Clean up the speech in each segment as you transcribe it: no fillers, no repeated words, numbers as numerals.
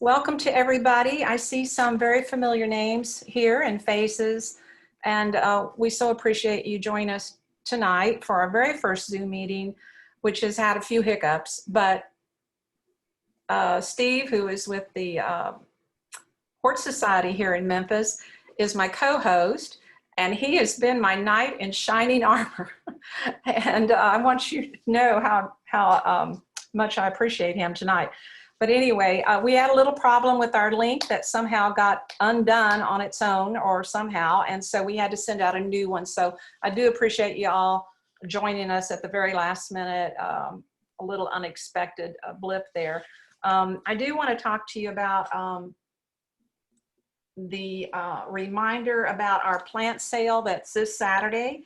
Welcome to everybody. I see some very familiar names here and faces, and we so appreciate you joining us tonight for our very first Zoom meeting, which has had a few hiccups, but Steve, who is with the Hort Society here in Memphis, is my co-host, and he has been my knight in shining armor. And I want you to know how much I appreciate him tonight. But anyway, we had a little problem with our link that somehow got undone on its own or somehow, and so we had to send out a new one. So I do appreciate you all joining us at the very last minute, a little unexpected blip there. I do want to talk to you about the reminder about our plant sale that's this Saturday.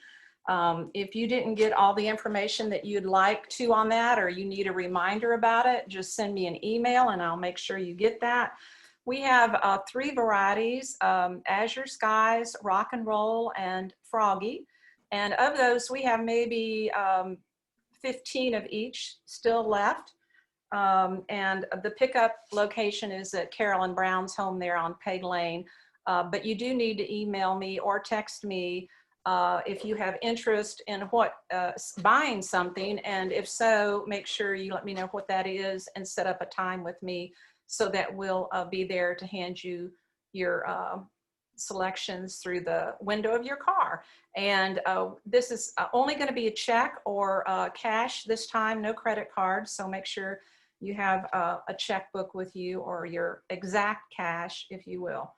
If you didn't get all the information that you'd like to on that, or you need a reminder about it, just send me an email and I'll make sure you get that. We have 3 varieties, Azure Skies, Rock and Roll, and Froggy. And of those, we have maybe 15 of each still left. And the pickup location is at Carolyn Brown's home there on Peg Lane. But you do need to email me or text me if you have interest in buying something, and if so, make sure you let me know what that is and set up a time with me so that we'll be there to hand you your selections through the window of your car. And this is only going to be a check or cash this time, no credit card, so make sure you have a checkbook with you or your exact cash, if you will.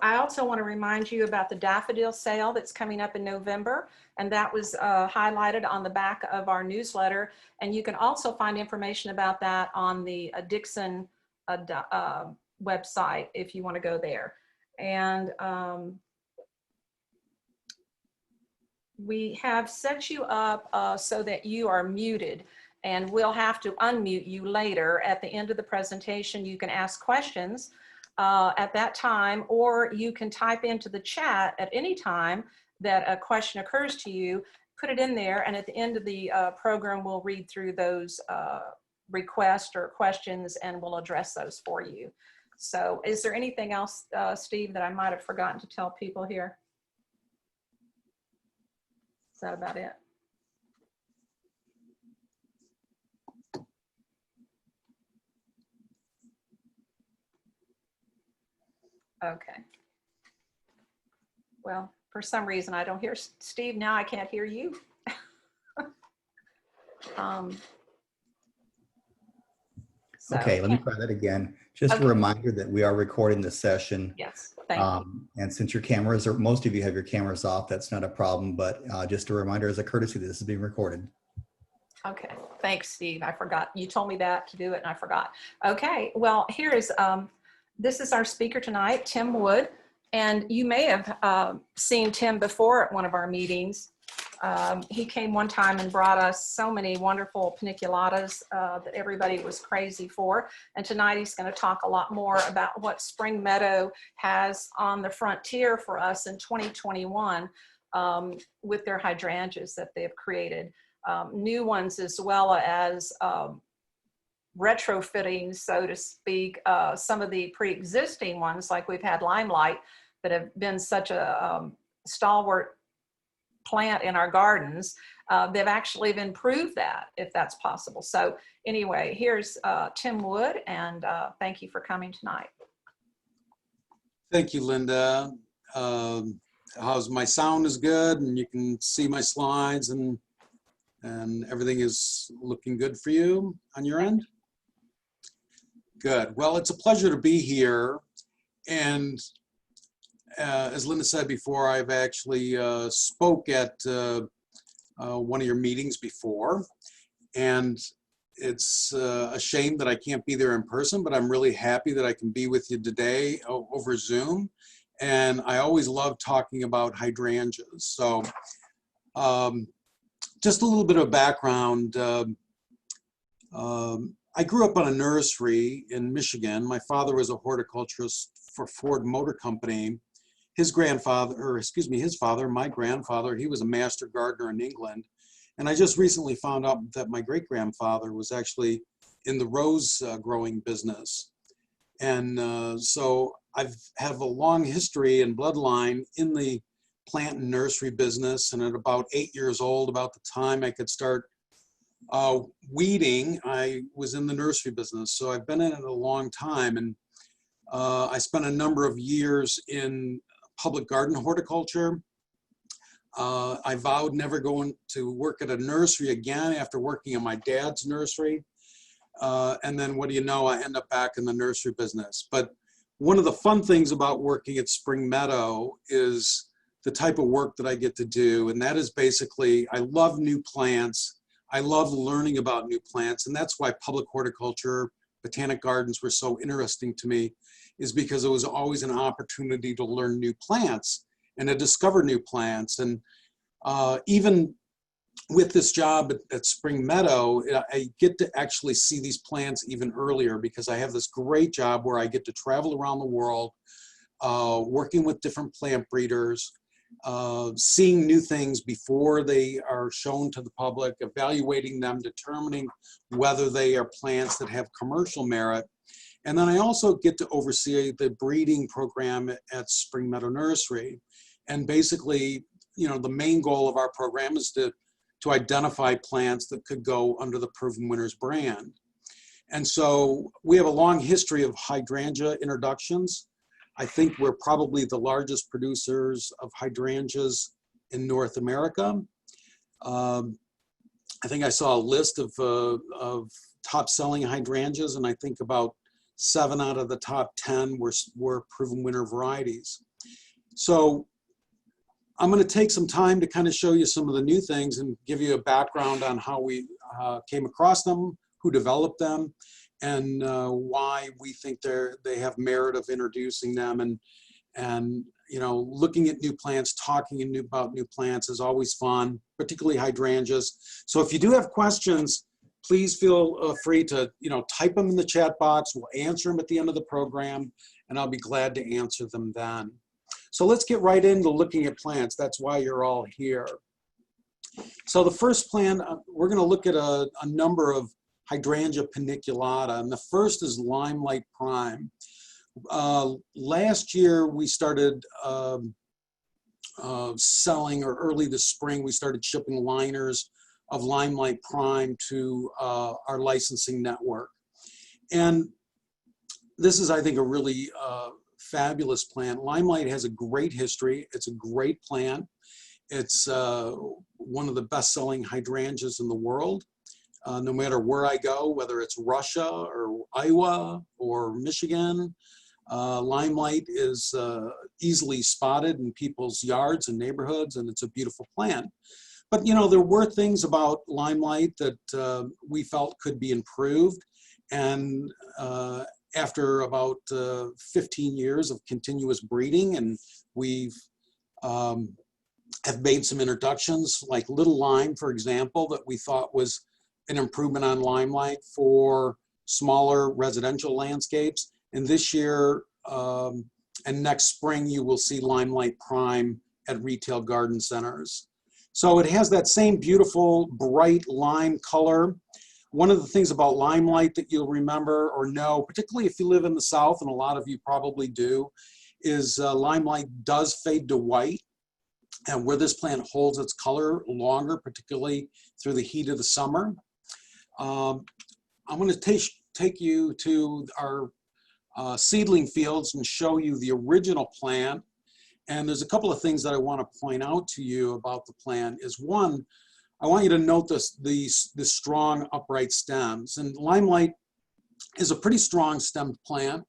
I also want to remind you about the daffodil sale that's coming up in November, and that was highlighted on the back of our newsletter. And you can also find information about that on the Dixon website if you want to go there. And we have set you up so that you are muted, and we'll have to unmute you later at the end of the presentation. You can ask questions at that time, or you can type into the chat at any time that a question occurs to you, put it in there, and at the end of the program, we'll read through those requests or questions and we'll address those for you. So is there anything else, Steve, that I might have forgotten to tell people here? Is that about it? Okay. Well, for some reason I don't hear Steve now. I can't hear you. Okay, let me try that again. Just a reminder that we are recording this session. Yes, thank you. And since your cameras, or most of you have your cameras off, that's not a problem, but just a reminder as a courtesy that this is being recorded. Okay, thanks, Steve. I forgot. You told me that to do it and I forgot. Okay, well, here is, this is our speaker tonight, Tim Wood. And you may have seen Tim before at one of our meetings. He came one time and brought us so many wonderful paniculadas that everybody was crazy for. And tonight he's going to talk a lot more about what Spring Meadow has on the frontier for us in 2021 with their hydrangeas that they've created. New ones as well as retrofitting, so to speak, some of the pre-existing ones, like we've had Limelight, that have been such a stalwart plant in our gardens. They've actually improved that, if that's possible. So anyway, here's Tim Wood, and thank you for coming tonight. Thank you, Linda. How's my sound is good, and you can see my slides, and everything is looking good for you on your end? Good. Well, it's a pleasure to be here. And as Linda said before, I've actually spoke at one of your meetings before. And it's a shame that I can't be there in person, but I'm really happy that I can be with you today over Zoom. And I always love talking about hydrangeas. So just a little bit of background. I grew up on a nursery in Michigan. My father was a horticulturist for Ford Motor Company. His grandfather, or excuse me, his father, my grandfather, he was a master gardener in England. And I just recently found out that my great-grandfather was actually in the rose growing business. And so I have a long history and bloodline in the plant and nursery business. And at about 8 years old, about the time I could start weeding, I was in the nursery business. So I've been in it a long time. And I spent a number of years in public garden horticulture. I vowed never going to work at a nursery again after working in my dad's nursery. And then what do you know, I end up back in the nursery business. But one of the fun things about working at Spring Meadow is the type of work that I get to do. And that is basically, I love new plants. I love learning about new plants. And that's why public horticulture, botanic gardens were so interesting to me, is because it was always an opportunity to learn new plants and to discover new plants. And even with this job at Spring Meadow, I get to actually see these plants even earlier, because I have this great job where I get to travel around the world, working with different plant breeders, seeing new things before they are shown to the public, evaluating them, determining whether they are plants that have commercial merit. And then I also get to oversee the breeding program at Spring Meadow Nursery. And basically, you know, the main goal of our program is to identify plants that could go under the Proven Winners brand. And so we have a long history of hydrangea introductions. I think we're probably the largest producers of hydrangeas in North America. I think I saw a list of top selling hydrangeas, and I think about 7 out of the top 10 were Proven Winner varieties. So I'm going to take some time to kind of show you some of the new things and give you a background on how we came across them, who developed them, and why we think they have merit of introducing them. And you know, looking at new plants, talking about new plants is always fun, particularly hydrangeas. So if you do have questions, please feel free to, you know, type them in the chat box. We'll answer them at the end of the program, and I'll be glad to answer them then. So let's get right into looking at plants. That's why you're all here. So the first plant, we're going to look at a number of Hydrangea paniculata, and the first is Limelight Prime. Last year we started selling, or early this spring, we started shipping liners of Limelight Prime to our licensing network. And this is, I think, a really fabulous plant. Limelight has a great history. It's a great plant. It's one of the best-selling hydrangeas in the world. No matter where I go, whether it's Russia or Iowa or Michigan, Limelight is easily spotted in people's yards and neighborhoods, and it's a beautiful plant. But, you know, there were things about Limelight that we felt could be improved. And after about 15 years of continuous breeding, and we've have made some introductions, like Little Lime, for example, that we thought was an improvement on Limelight for smaller residential landscapes. And this year and next spring, you will see Limelight Prime at retail garden centers. So it has that same beautiful, bright lime color. One of the things about Limelight that you'll remember or know, particularly if you live in the South, and a lot of you probably do, is Limelight does fade to white. And where this plant holds its color longer, particularly through the heat of the summer. I'm going to take you to our seedling fields and show you the original plant. And there's a couple of things that I want to point out to you about the plant. Is one, I want you to note the strong upright stems. And Limelight is a pretty strong stemmed plant,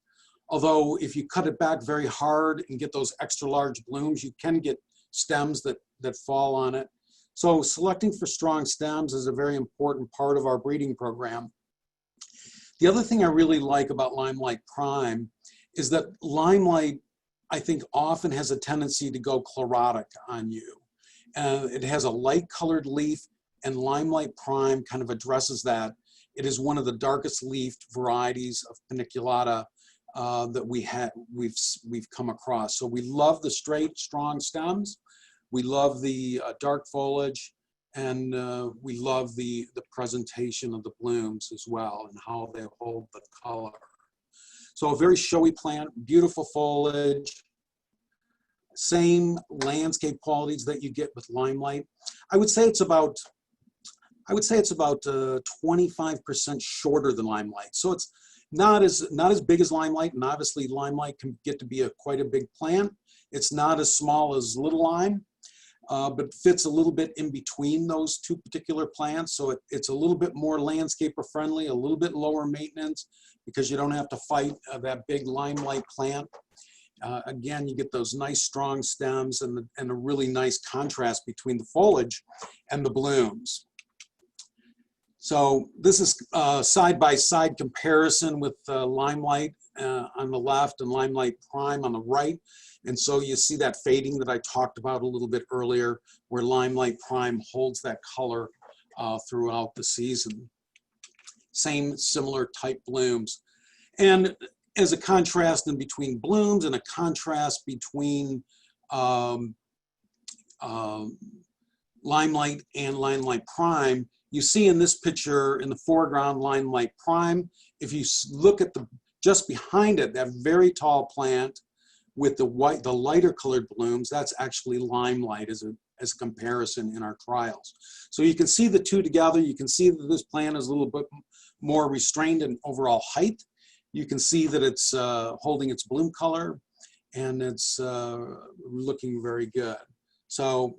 although if you cut it back very hard and get those extra large blooms, you can get stems that fall on it. So selecting for strong stems is a very important part of our breeding program. The other thing I really like about Limelight Prime is that Limelight, I think, often has a tendency to go chlorotic on you. It has a light colored leaf, and Limelight Prime kind of addresses that. It is one of the darkest leafed varieties of paniculata that we've come across. So we love the straight, strong stems. We love the dark foliage, And we love the presentation of the blooms as well and how they hold the color. So a very showy plant, beautiful foliage, same landscape qualities that you get with limelight. I would say it's about 25% shorter than limelight. So it's not as big as limelight, and obviously limelight can get to be quite a big plant. It's not as small as little lime, but fits a little bit in between those two particular plants. So it's a little bit more landscaper friendly, a little bit lower maintenance because you don't have to fight that big limelight plant. Again, you get those nice strong stems and a really nice contrast between the foliage and the blooms. So this is side-by-side comparison with limelight on the left and limelight prime on the right. And so you see that fading that I talked about a little bit earlier, where limelight prime holds that color throughout the season. Same similar type blooms. And as a contrast in between blooms and a contrast between limelight and limelight prime, you see in this picture in the foreground limelight prime. If you look at just behind it, that very tall plant with the lighter colored blooms, that's actually limelight as a comparison in our trials. So you can see the two together. You can see that this plant is a little bit more restrained in overall height. You can see that it's holding its bloom color, and it's looking very good. So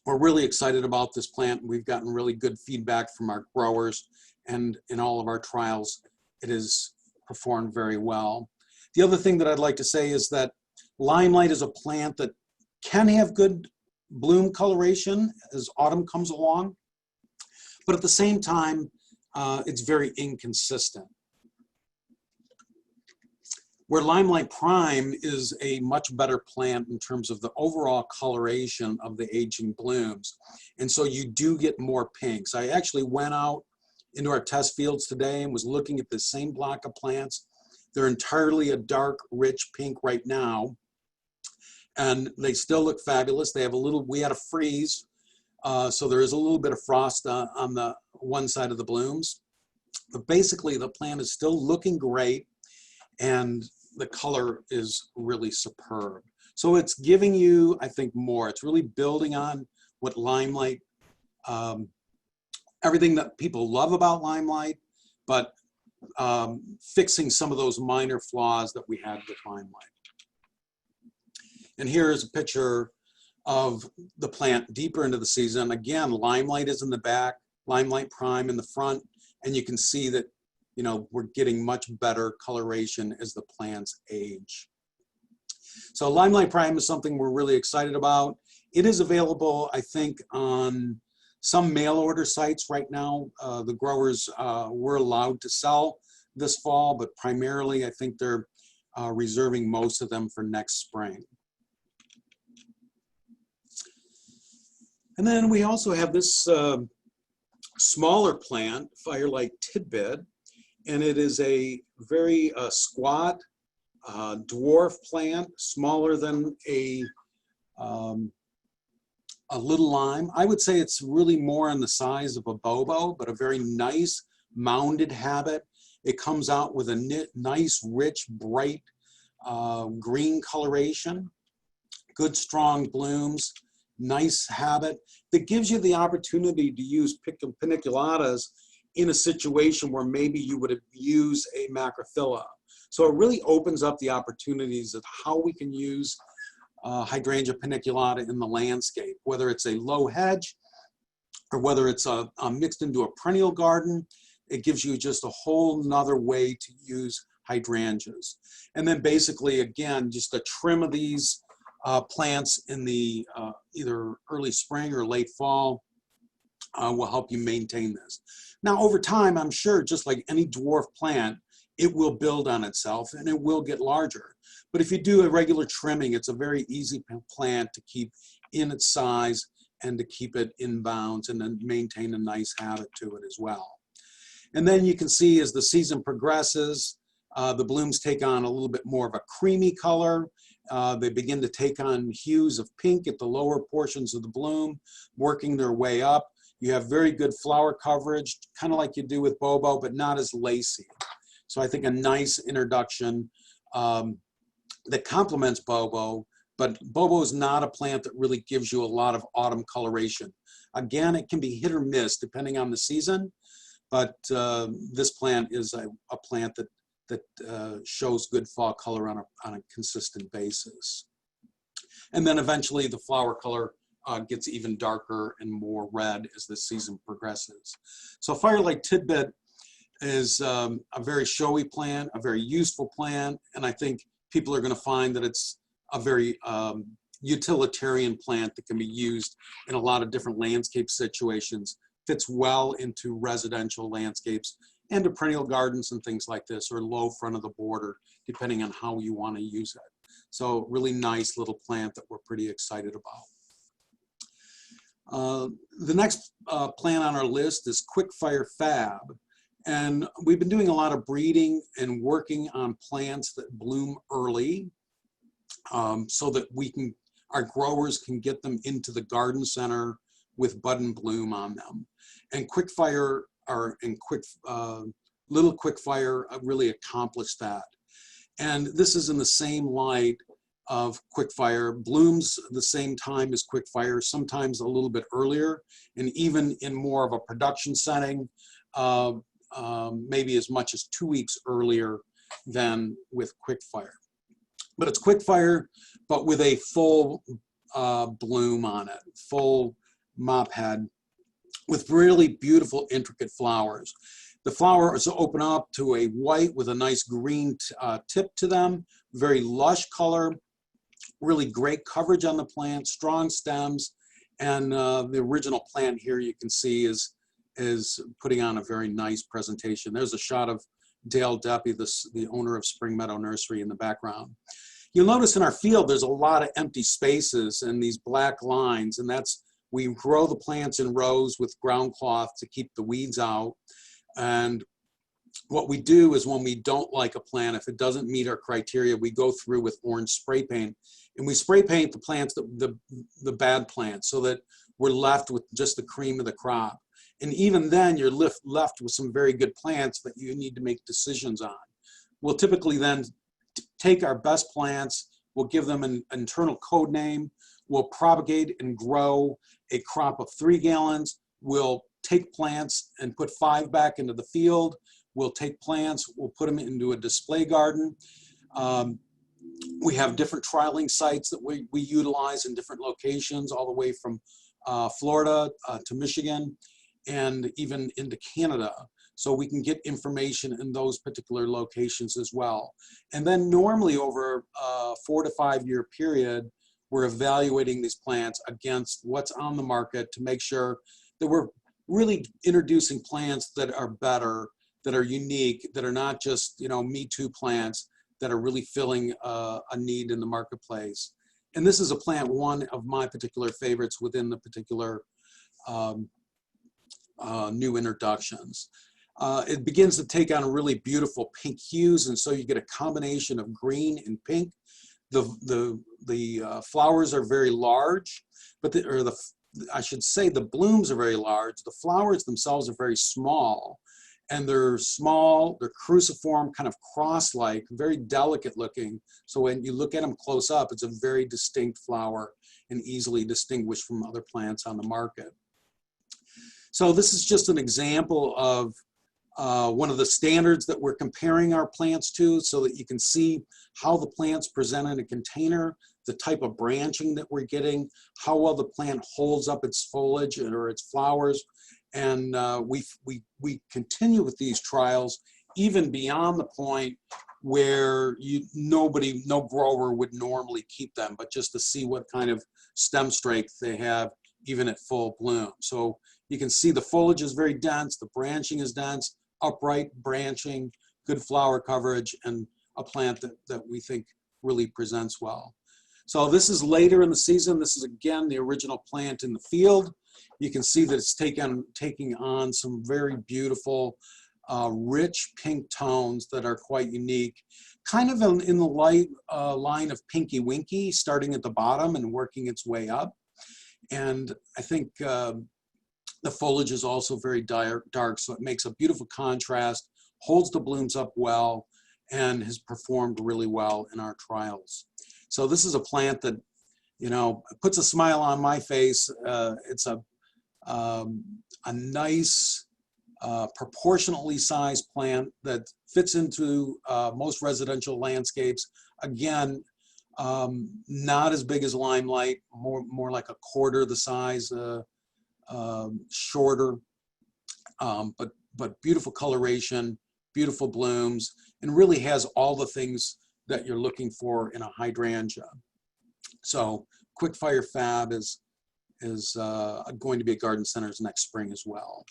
we're really excited about this plant. We've gotten really good feedback from our growers, and in all of our trials, it has performed very well. The other thing that I'd like to say is that limelight is a plant that can have good bloom coloration as autumn comes along, but at the same time, it's very inconsistent. Where limelight prime is a much better plant in terms of the overall coloration of the aging blooms. And so you do get more pinks. I actually went out into our test fields today and was looking at the same block of plants. They're entirely a dark, rich pink right now. And they still look fabulous. They have we had a freeze, so there is a little bit of frost on the one side of the blooms. But basically the plant is still looking great, and the color is really superb. So it's giving you, I think, more. It's really building on what limelight, everything that people love about limelight, but fixing some of those minor flaws that we had with limelight. And here is a picture of the plant deeper into the season. Again, limelight is in the back, limelight prime in the front, and you can see that, you know, we're getting much better coloration as the plants age. So limelight prime is something we're really excited about. It is available, I think, on some mail order sites right now. The growers were allowed to sell this fall, but primarily I think they're reserving most of them for next spring. And then we also have this smaller plant, Firelight Tidbit, and it is a very squat dwarf plant, smaller than a little lime. I would say it's really more in the size of a bobo, but a very nice mounded habit. It comes out with a nice, rich, bright green coloration, good strong blooms, nice habit that gives you the opportunity to use paniculatas in a situation where maybe you would use a macrophylla. So it really opens up the opportunities of how we can use hydrangea paniculata in the landscape, whether it's a low hedge or whether it's mixed into a perennial garden. It gives you just a whole nother way to use hydrangeas. And then basically, again, just a trim of these plants in the either early spring or late fall will help you maintain this. Now, over time, I'm sure, just like any dwarf plant, it will build on itself and it will get larger. But if you do a regular trimming, it's a very easy plant to keep in its size and to keep it in bounds and then maintain a nice habit to it as well. And then you can see as the season progresses, the blooms take on a little bit more of a creamy color. They begin to take on hues of pink at the lower portions of the bloom, working their way up. You have very good flower coverage, kind of like you do with Bobo, but not as lacy. So I think a nice introduction that complements Bobo, but Bobo is not a plant that really gives you a lot of autumn coloration. Again, it can be hit or miss depending on the season, but this plant is a plant that shows good fall color on a consistent basis. And then eventually the flower color gets even darker and more red as the season progresses. So Firelight Tidbit is a very showy plant, a very useful plant, and I think people are going to find that it's a very utilitarian plant that can be used in a lot of different landscape situations, fits well into residential landscapes and to perennial gardens and things like this, or low front of the border, depending on how you want to use it. So really nice little plant that we're pretty excited about. The next plant on our list is Quickfire Fab. And we've been doing a lot of breeding and working on plants that bloom early so that our growers can get them into the garden center with bud and bloom on them. And Quickfire Little Quickfire really accomplished that. And this is in the same light of Quickfire, blooms the same time as Quickfire, sometimes a little bit earlier, and even in more of a production setting, maybe as much as 2 weeks earlier than with Quickfire. But it's Quickfire, but with a full bloom on it, full mop head, with really beautiful, intricate flowers. The flowers open up to a white with a nice green tip to them, very lush color, really great coverage on the plant, strong stems, and the original plant here you can see is putting on a very nice presentation. There's a shot of Dale Deppy, the owner of Spring Meadow Nursery, in the background. You'll notice in our field there's a lot of empty spaces and these black lines, and we grow the plants in rows with ground cloth to keep the weeds out. And what we do is when we don't like a plant, if it doesn't meet our criteria, we go through with orange spray paint, and we spray paint the plants, the bad plants, so that we're left with just the cream of the crop. And even then, you're left with some very good plants that you need to make decisions on. We'll typically then take our best plants, we'll give them an internal code name, we'll propagate and grow a crop of 3 gallons, we'll take plants and put 5 back into the field, we'll take plants, we'll put them into a display garden. We have different trialing sites that we utilize in different locations, all the way from Florida to Michigan, and even into Canada. So we can get information in those particular locations as well. And then normally over a 4 to 5 year period, we're evaluating these plants against what's on the market to make sure that we're really introducing plants that are better, that are unique, that are not just, Me Too plants, that are really filling a need in the marketplace. And this is a plant, one of my particular favorites within the particular new introductions. It begins to take on really beautiful pink hues, and so you get a combination of green and pink. The flowers are very large, but I should say the blooms are very large. The flowers themselves are very small, and they're small, they're cruciform, kind of cross-like, very delicate looking. So when you look at them close up, it's a very distinct flower and easily distinguished from other plants on the market. So this is just an example of one of the standards that we're comparing our plants to, so that you can see how the plants present in a container, the type of branching that we're getting, how well the plant holds up its foliage or its flowers. And we continue with these trials even beyond the point where no grower would normally keep them, but just to see what kind of stem strength they have even at full bloom. So you can see the foliage is very dense, the branching is dense, upright branching, good flower coverage, and a plant that we think really presents well. So this is later in the season. This is again the original plant in the field. You can see that it's taking on some very beautiful, rich pink tones that are quite unique, kind of in the light line of Pinky Winky, starting at the bottom and working its way up. And I think The foliage is also very dark, so it makes a beautiful contrast, holds the blooms up well, and has performed really well in our trials. So this is a plant that, you know, puts a smile on my face. It's a nice, proportionately sized plant that fits into most residential landscapes. Again, not as big as Limelight, more like a quarter the size, shorter, but beautiful coloration, beautiful blooms, and really has all the things that you're looking for in a hydrangea. So Quick Fire Fab is going to be at garden centers next spring as well.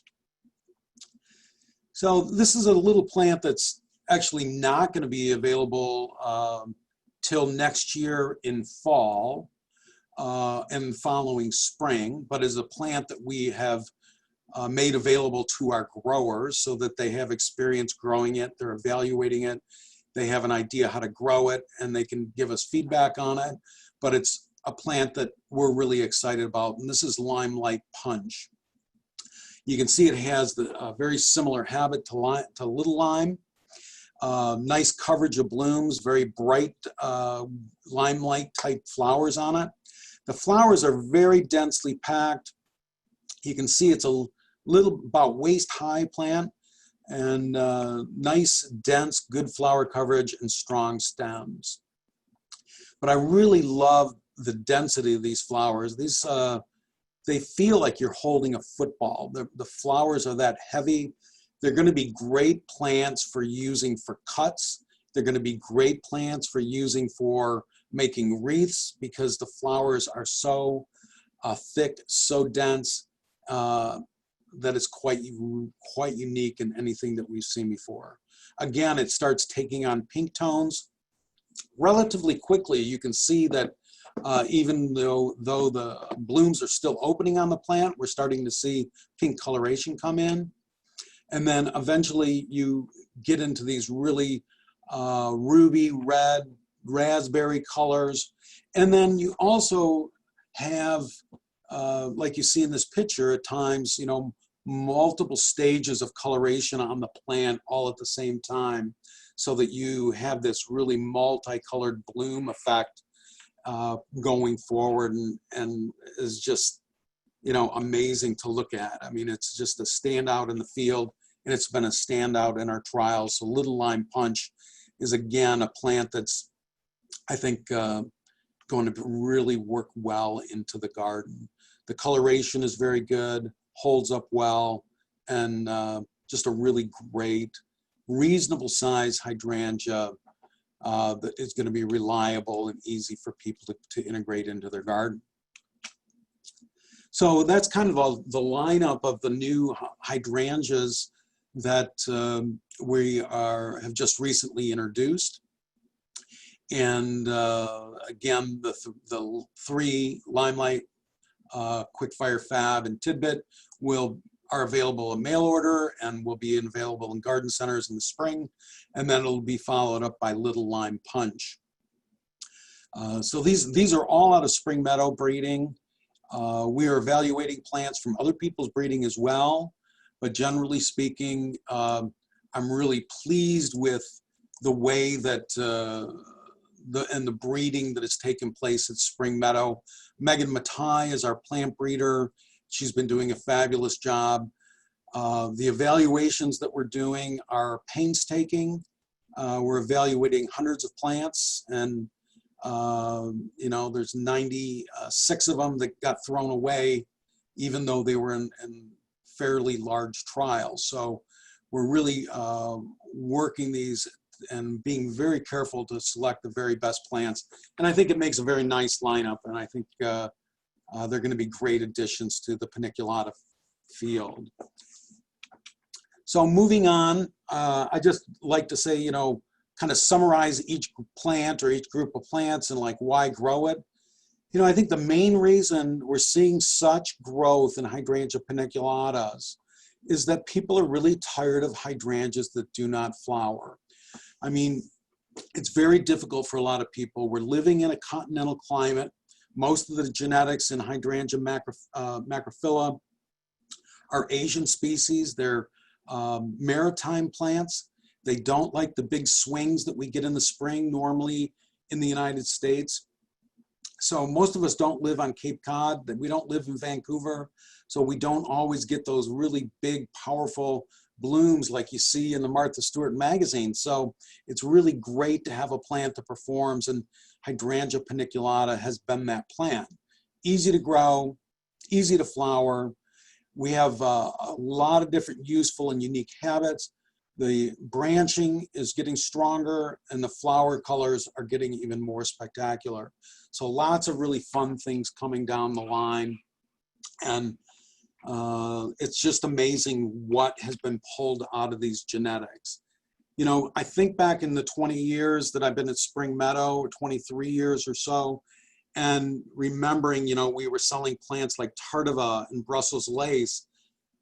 So this is a little plant that's actually not going to be available till next year in fall and following spring, but is a plant that we have made available to our growers so that they have experience growing it, they're evaluating it, they have an idea how to grow it, and they can give us feedback on it. But it's a plant that we're really excited about, and this is Limelight Punch. You can see it has the very similar habit to Little Lime. Nice coverage of blooms, very bright limelight type flowers on it. The flowers are very densely packed. You can see it's a little about waist high plant, and nice, dense, good flower coverage and strong stems. But I really love the density of these flowers. These they feel like you're holding a football. The flowers are that heavy. They're going to be great plants for using for cuts. They're going to be great plants for using for making wreaths because the flowers are so thick, so dense that it's quite unique in anything that we've seen before. Again, it starts taking on pink tones relatively quickly. You can see that even though the blooms are still opening on the plant, we're starting to see pink coloration come in. And then eventually you get into these really ruby red, raspberry colors. And then you also have, like you see in this picture at times, you know, multiple stages of coloration on the plant all at the same time, so that you have this really multicolored bloom effect going forward, and is just, you know, amazing to look at. I mean, it's just a standout in the field, and it's been a standout in our trials. So Little Lime Punch is, again, a plant that's, I think, going to really work well into the garden. The coloration is very good, holds up well, and just a really great, reasonable size hydrangea that is going to be reliable and easy for people to integrate into their garden. So that's kind of the lineup of the new hydrangeas that we have just recently introduced. And again, the three, Limelight, Quick Fire Fab, and Tidbit, are available in mail order and will be available in garden centers in the spring. And then it'll be followed up by Little Lime Punch. So these are all out of Spring Meadow breeding. We are evaluating plants from other people's breeding as well. But generally speaking, I'm really pleased with the way that the breeding that has taken place at Spring Meadow. Megan Matai is our plant breeder. She's been doing a fabulous job. The evaluations that we're doing are painstaking. We're evaluating hundreds of plants, and you know, there's 96 of them that got thrown away, even though they were in fairly large trials. So we're really working these and being very careful to select the very best plants. And I think it makes a very nice lineup, and I think they're going to be great additions to the paniculata field. So moving on, I just like to say, you know, kind of summarize each plant or each group of plants and like why grow it. You know, I think the main reason we're seeing such growth in hydrangea paniculatas is that people are really tired of hydrangeas that do not flower. I mean, it's very difficult for a lot of people. We're living in a continental climate. Most of the genetics in hydrangea macrophylla are Asian species. They're maritime plants. They don't like the big swings that we get in the spring normally in the United States. So most of us don't live on Cape Cod, we don't live in Vancouver, so we don't always get those really big, powerful blooms like you see in the Martha Stewart magazine. So it's really great to have a plant that performs, and Hydrangea paniculata has been that plant. Easy to grow, easy to flower. We have a lot of different useful and unique habits. The branching is getting stronger and the flower colors are getting even more spectacular. So lots of really fun things coming down the line. And it's just amazing what has been pulled out of these genetics. You know, I think back in the 20 years that I've been at Spring Meadow, or 23 years or so, and remembering, you know, we were selling plants like Tardiva and Brussels lace.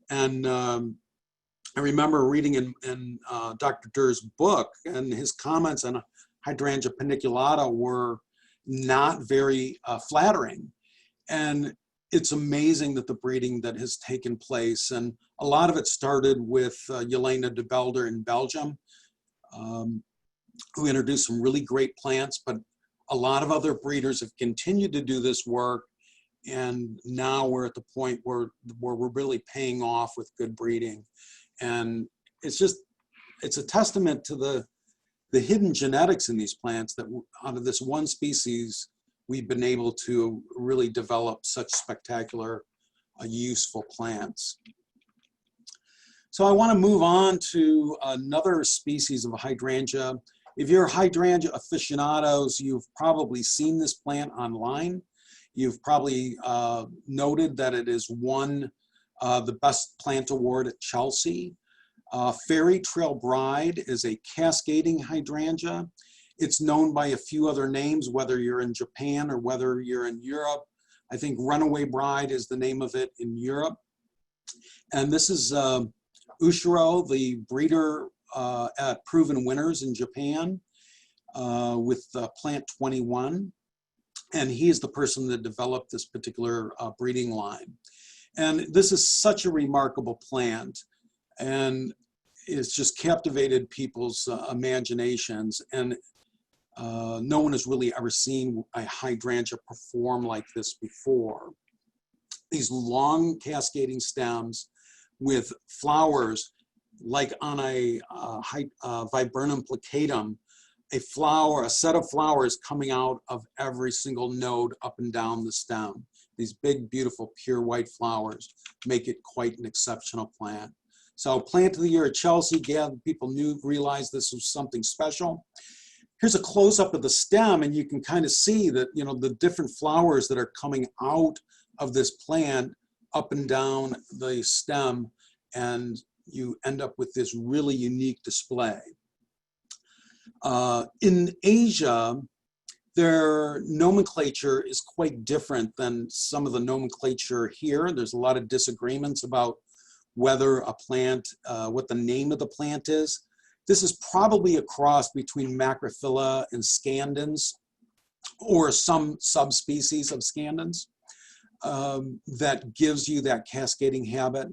And I remember reading in Dr. Durr's book, and his comments on Hydrangea paniculata were not very flattering. And it's amazing that the breeding that has taken place, and a lot of it started with Jelena de Belder in Belgium, who introduced some really great plants, but a lot of other breeders have continued to do this work. And now we're at the point where we're really paying off with good breeding. And it's a testament to the hidden genetics in these plants that out of this one species, we've been able to really develop such spectacular, useful plants. So I want to move on to another species of hydrangea. If you're hydrangea aficionados, you've probably seen this plant online. You've probably noted that it has won the Best Plant Award at Chelsea. Fairy Trail Bride is a cascading hydrangea. It's known by a few other names, whether you're in Japan or whether you're in Europe. I think Runaway Bride is the name of it in Europe. And this is Ushiro, the breeder at Proven Winners in Japan, with Plant 21. And he is the person that developed this particular breeding line. And this is such a remarkable plant, and it's just captivated people's imaginations. And no one has really ever seen a hydrangea perform like this before. These long cascading stems with flowers, like on a viburnum plicatum, a set of flowers coming out of every single node up and down the stem. These big, beautiful, pure white flowers make it quite an exceptional plant. So Plant of the Year at Chelsea, people realized this was something special. Here's a close-up of the stem, and you can kind of see that, you know, the different flowers that are coming out of this plant up and down the stem, and you end up with this really unique display. In Asia, their nomenclature is quite different than some of the nomenclature here. There's a lot of disagreements about whether a plant, what the name of the plant is. This is probably a cross between Macrophylla and Scandens, or some subspecies of Scandens, that gives you that cascading habit,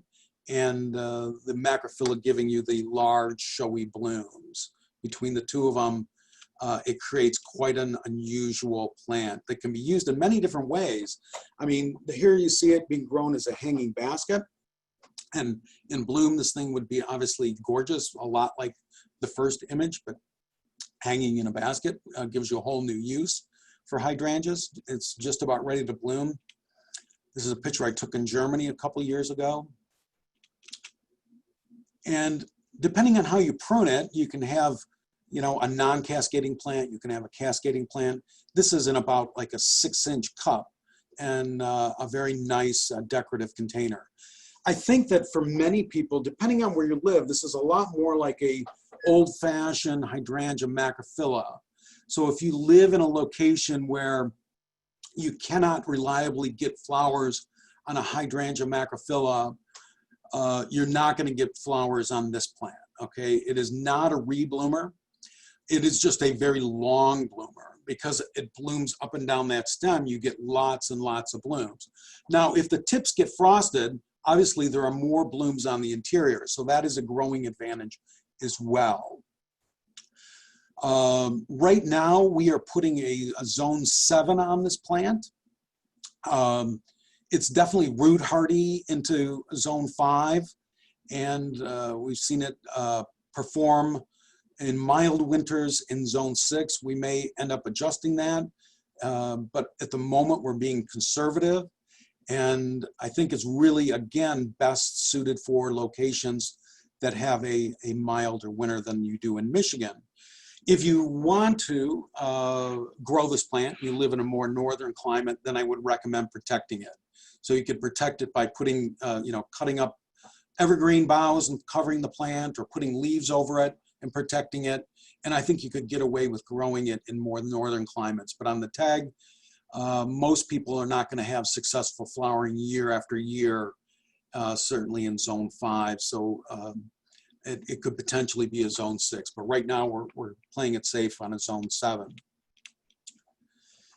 and the Macrophylla giving you the large, showy blooms. Between the two of them, it creates quite an unusual plant that can be used in many different ways. I mean, here you see it being grown as a hanging basket, and in bloom, this thing would be obviously gorgeous, a lot like the first image, but hanging in a basket gives you a whole new use for hydrangeas. It's just about ready to bloom. This is a picture I took in Germany a couple of years ago. And depending on how you prune it, you can have, you know, a non-cascading plant, you can have a cascading plant. This is in about like a 6-inch cup and a very nice decorative container. I think that for many people, depending on where you live, this is a lot more like a old-fashioned hydrangea macrophylla. So if you live in a location where you cannot reliably get flowers on a hydrangea macrophylla, you're not going to get flowers on this plant, okay? It is not a rebloomer. It is just a very long bloomer. Because it blooms up and down that stem, you get lots and lots of blooms. Now, if the tips get frosted, obviously there are more blooms on the interior, so that is a growing advantage as well. Right now we are putting a zone 7 on this plant. It's definitely root hardy into zone 5, and we've seen it perform in mild winters in zone 6. We may end up adjusting that, but at the moment we're being conservative, and I think it's really, again, best suited for locations that have a milder winter than you do in Michigan. If you want to grow this plant, you live in a more northern climate, then I would recommend protecting it. So you could protect it by putting, cutting up evergreen boughs and covering the plant, or putting leaves over it and protecting it. And I think you could get away with growing it in more northern climates. But on the tag, most people are not going to have successful flowering year after year, certainly in zone 5. So it could potentially be a zone 6, but right now we're playing it safe on a zone 7.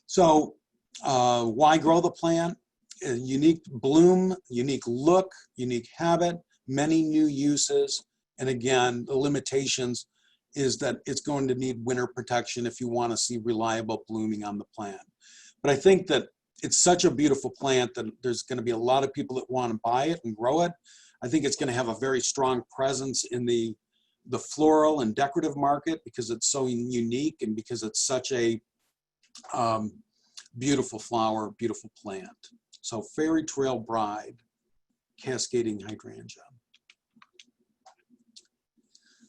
So why grow the plant? A unique bloom, unique look, unique habit, many new uses. And again, the limitations is that it's going to need winter protection if you want to see reliable blooming on the plant. But I think that it's such a beautiful plant that there's going to be a lot of people that want to buy it and grow it. I think it's going to have a very strong presence in the floral and decorative market because it's so unique and because it's such a beautiful flower, beautiful plant. So Fairy Trail Bride, Cascading Hydrangea.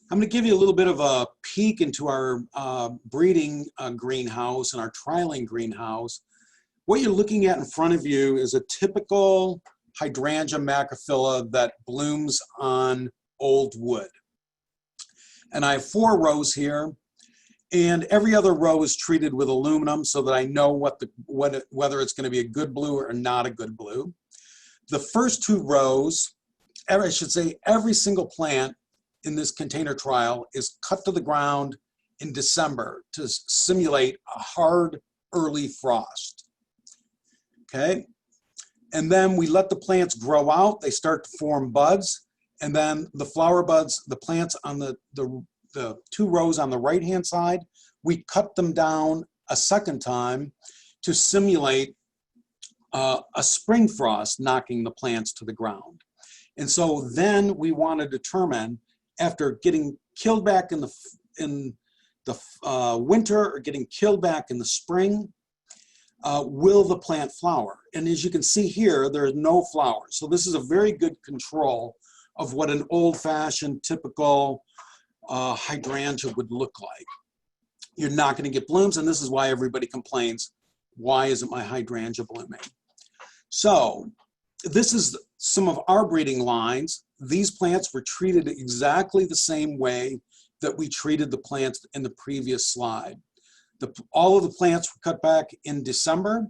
I'm going to give you a little bit of a peek into our breeding greenhouse and our trialing greenhouse. What you're looking at in front of you is a typical hydrangea macrophylla that blooms on old wood. And I have 4 rows here, and every other row is treated with aluminum so that I know whether it's going to be a good blue or not a good blue. The first 2 rows, I should say every single plant in this container trial is cut to the ground in December to simulate a hard early frost. Okay, and then we let the plants grow out. They start to form buds, and then the flower buds, the plants on the 2 rows on the right hand side, we cut them down a second time to simulate a spring frost knocking the plants to the ground. And so then we want to determine, after getting killed back in the winter or getting killed back in the spring, will the plant flower? And as you can see here, there are no flowers. So this is a very good control of what an old-fashioned typical hydrangea would look like. You're not going to get blooms, and this is why everybody complains, why isn't my hydrangea blooming? So this is some of our breeding lines. These plants were treated exactly the same way that we treated the plants in the previous slide. All of the plants were cut back in December,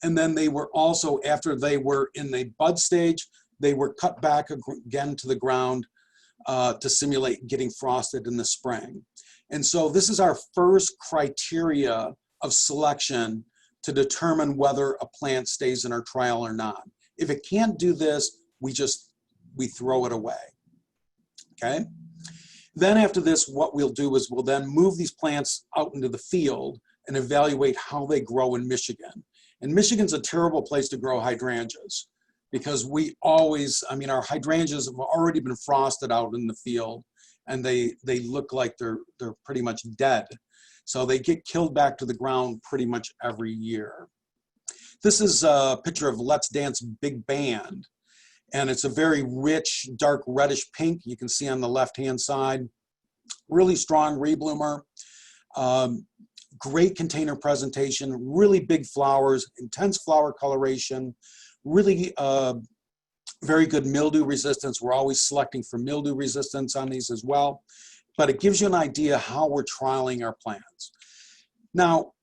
and then they were also, after they were in the bud stage, they were cut back again to the ground to simulate getting frosted in the spring. And so this is our first criteria of selection to determine whether a plant stays in our trial or not. If it can't do this, we throw it away, okay? Then after this, what we'll do is we'll then move these plants out into the field and evaluate how they grow in Michigan. And Michigan's a terrible place to grow hydrangeas because our hydrangeas have already been frosted out in the field, and they look like they're pretty much dead. So they get killed back to the ground pretty much every year. This is a picture of Let's Dance Big Band. And it's a very rich, dark reddish pink. You can see on the left-hand side, really strong rebloomer, great container presentation, really big flowers, intense flower coloration, really very good mildew resistance. We're always selecting for mildew resistance on these as well, but it gives you an idea how we're trialing our plants. Now,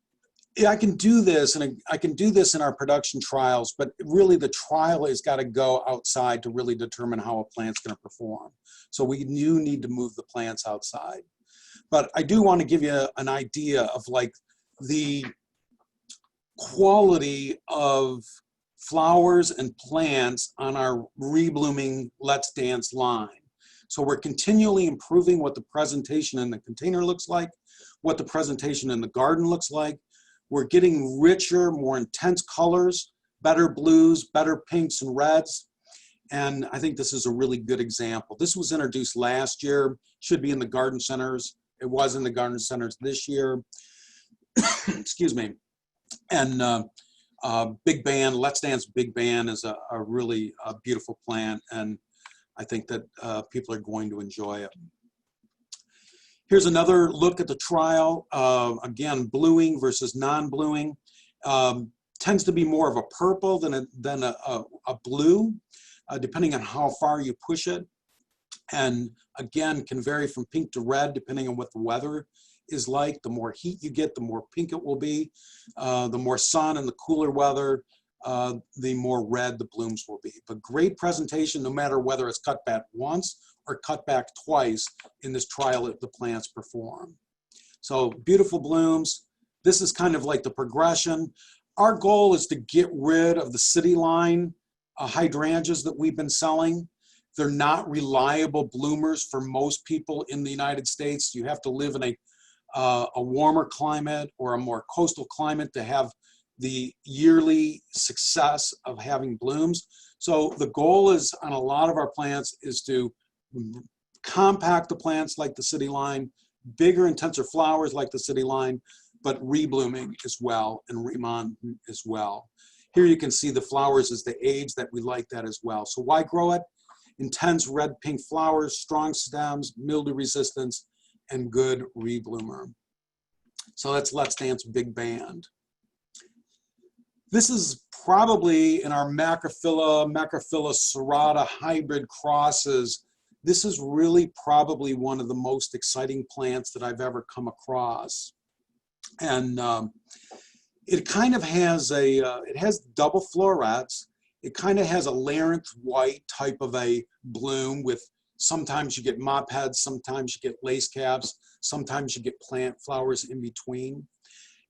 I can do this, and I can do this in our production trials, but really the trial has got to go outside to really determine how a plant's going to perform. So we do need to move the plants outside. But I do want to give you an idea of like the quality of flowers and plants on our reblooming Let's Dance line. So we're continually improving what the presentation in the container looks like, what the presentation in the garden looks like. We're getting richer, more intense colors, better blues, better pinks and reds. And I think this is a really good example. This was introduced last year, should be in the garden centers. It was in the garden centers this year. Excuse me. And Big Band, Let's Dance Big Band is a really beautiful plant, and I think that people are going to enjoy it. Here's another look at the trial. Again, bluing versus non-bluing. Tends to be more of a purple than a blue, depending on how far you push it. And again, can vary from pink to red depending on what the weather is like. The more heat you get, the more pink it will be. The more sun and the cooler weather, the more red the blooms will be. But great presentation, no matter whether it's cut back once or cut back twice in this trial that the plants perform. So beautiful blooms. This is kind of like the progression. Our goal is to get rid of the city line hydrangeas that we've been selling. They're not reliable bloomers for most people in the United States. You have to live in a warmer climate or a more coastal climate to have the yearly success of having blooms. So the goal is on a lot of our plants is to compact the plants like the city line, bigger, intenser flowers like the city line, but reblooming as well and remont as well. Here you can see the flowers as they age, that we like that as well. So why grow it? Intense red pink flowers, strong stems, mildew resistance, and good rebloomer. So that's Let's Dance Big Band. This is probably in our Macrophylla serrata hybrid crosses. This is really probably one of the most exciting plants that I've ever come across. And it kind of has it has double florets. It kind of has a labyrinth white type of a bloom with sometimes you get mop heads, sometimes you get lace caps, sometimes you get plant flowers in between.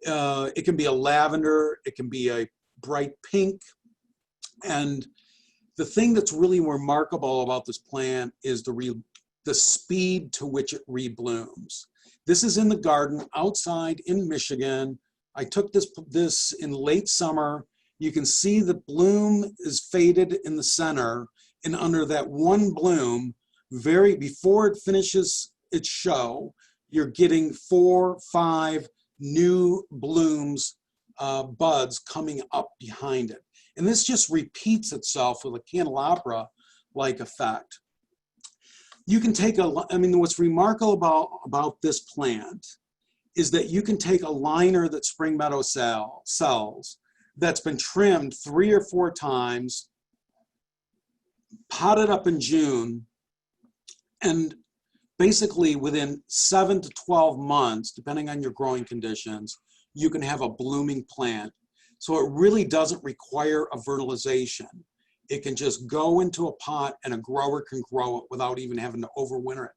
It can be a lavender, it can be a bright pink. And the thing that's really remarkable about this plant is the speed to which it reblooms. This is in the garden outside in Michigan. I took this in late summer. You can see the bloom is faded in the center, and under that one bloom, before it finishes its show, you're getting 4 or 5 new blooms, buds coming up behind it. And this just repeats itself with a candelabra-like effect. You can take what's remarkable about this plant is that you can take a liner that Spring Meadow sells that's been trimmed 3 or 4 times, potted up in June, and basically within 7 to 12 months, depending on your growing conditions, you can have a blooming plant. So it really doesn't require a fertilization. It can just go into a pot and a grower can grow it without even having to overwinter it.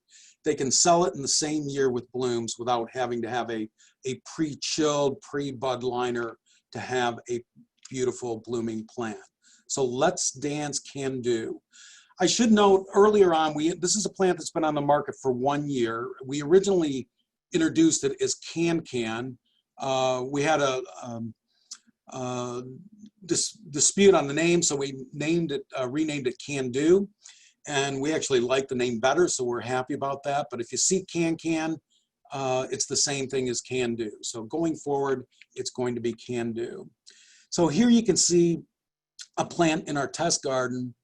They can sell it in the same year with blooms without having to have a pre-chilled, pre-bud liner to have a beautiful blooming plant. So Let's Dance Can Do. I should note earlier on, this is a plant that's been on the market for 1 year. We originally introduced it as Can. We had a dispute on the name, so we renamed it Can Do. And we actually like the name better, so we're happy about that. But if you see Can, it's the same thing as Can Do. So going forward, it's going to be Can Do. So here you can see a plant in our test garden.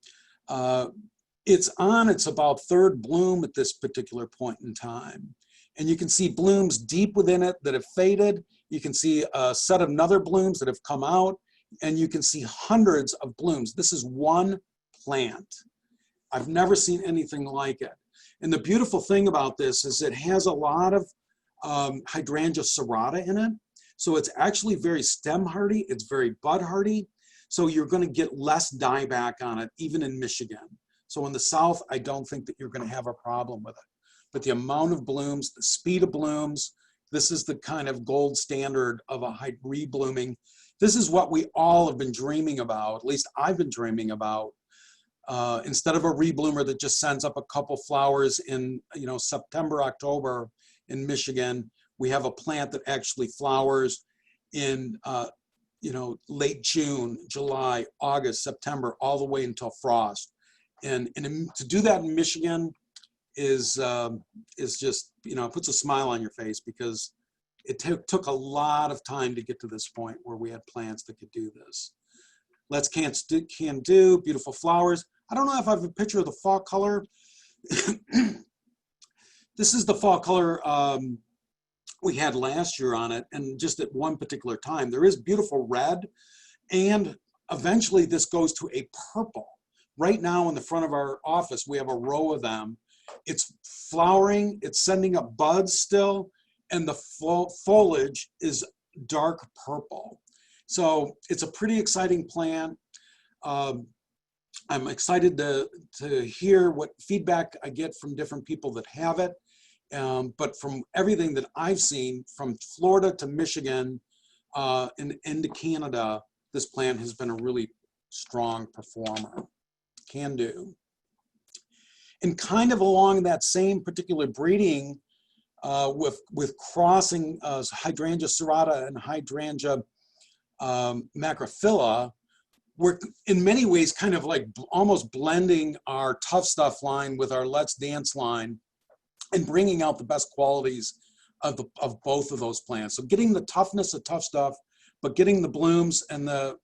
It's about 3rd bloom at this particular point in time. And you can see blooms deep within it that have faded. You can see a set of other blooms that have come out, and you can see hundreds of blooms. This is one plant. I've never seen anything like it. And the beautiful thing about this is it has a lot of Hydrangea serrata in it. So it's actually very stem hardy. It's very bud hardy. So you're going to get less dieback on it, even in Michigan. So in the South, I don't think that you're going to have a problem with it. But the amount of blooms, the speed of blooms, this is the kind of gold standard of a reblooming. This is what we all have been dreaming about, at least I've been dreaming about. Instead of a rebloomer that just sends up a couple flowers in, you know, September, October in Michigan, we have a plant that actually flowers in, you know, late June, July, August, September, all the way until frost. And to do that in Michigan is just, you know, puts a smile on your face, because it took a lot of time to get to this point where we had plants that could do this. Let's Can Do, beautiful flowers. I don't know if I have a picture of the fall color. This is the fall color we had last year on it, and just at one particular time. There is beautiful red, and eventually this goes to a purple. Right now in the front of our office, we have a row of them. It's flowering, it's sending up buds still, and the foliage is dark purple. So it's a pretty exciting plant. I'm excited to hear what feedback I get from different people that have it. But from everything that I've seen, from Florida to Michigan and into Canada, this plant has been a really strong performer. Can do. And kind of along that same particular breeding, with crossing Hydrangea serrata and Hydrangea macrophylla, we're in many ways kind of like almost blending our Tough Stuff line with our Let's Dance line and bringing out the best qualities of both of those plants. So getting the toughness of Tough Stuff, but getting the blooms and the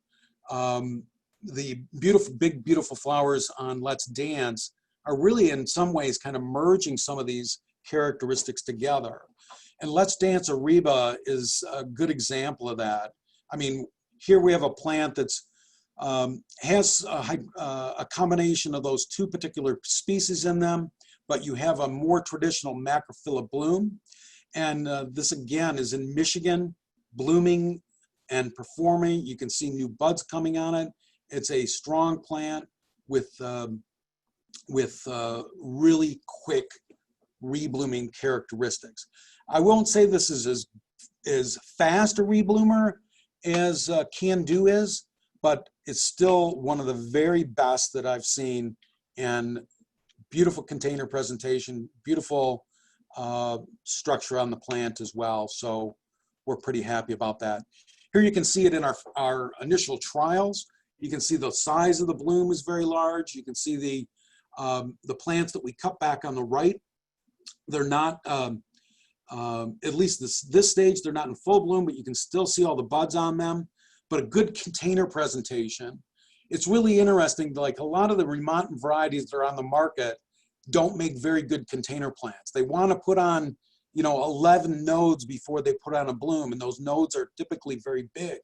beautiful, big, beautiful flowers on Let's Dance are really in some ways kind of merging some of these characteristics together. And Let's Dance Ariba is a good example of that. I mean, here we have a plant that's has a combination of those two particular species in them, but you have a more traditional macrophylla bloom. And this again is in Michigan, blooming and performing. You can see new buds coming on it. It's a strong plant with really quick reblooming characteristics. I won't say this is as fast a rebloomer as Can Do is, but it's still one of the very best that I've seen, and beautiful container presentation, beautiful structure on the plant as well. So we're pretty happy about that. Here you can see it in our initial trials. You can see the size of the bloom is very large. You can see the plants that we cut back on the right. They're not, at least this stage, they're not in full bloom, but you can still see all the buds on them. But a good container presentation. It's really interesting, like a lot of the remontant varieties that are on the market don't make very good container plants. They want to put on, you know, 11 nodes before they put on a bloom, and those nodes are typically very big.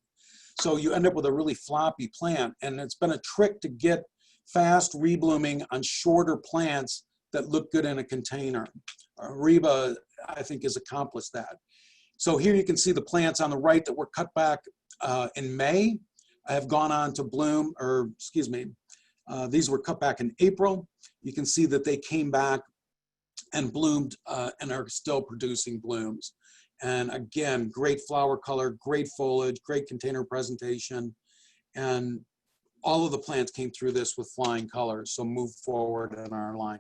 So you end up with a really floppy plant, and it's been a trick to get fast reblooming on shorter plants that look good in a container. Reba, I think, has accomplished that. So here you can see the plants on the right that were cut back in May have gone on to bloom, or excuse me, these were cut back in April. You can see that they came back and bloomed and are still producing blooms. And again, great flower color, great foliage, great container presentation, and all of the plants came through this with flying colors, so move forward in our line.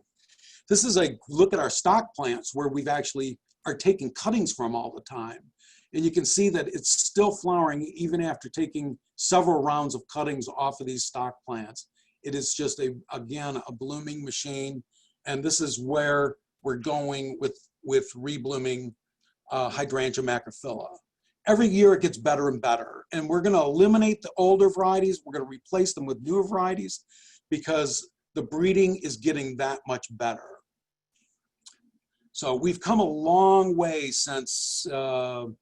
This is a look at our stock plants where we've actually are taking cuttings from all the time. And you can see that it's still flowering even after taking several rounds of cuttings off of these stock plants. It is just, again, a blooming machine. And this is where we're going with reblooming Hydrangea macrophylla. Every year it gets better and better. And we're going to eliminate the older varieties. We're going to replace them with newer varieties because the breeding is getting that much better. So we've come a long way since, you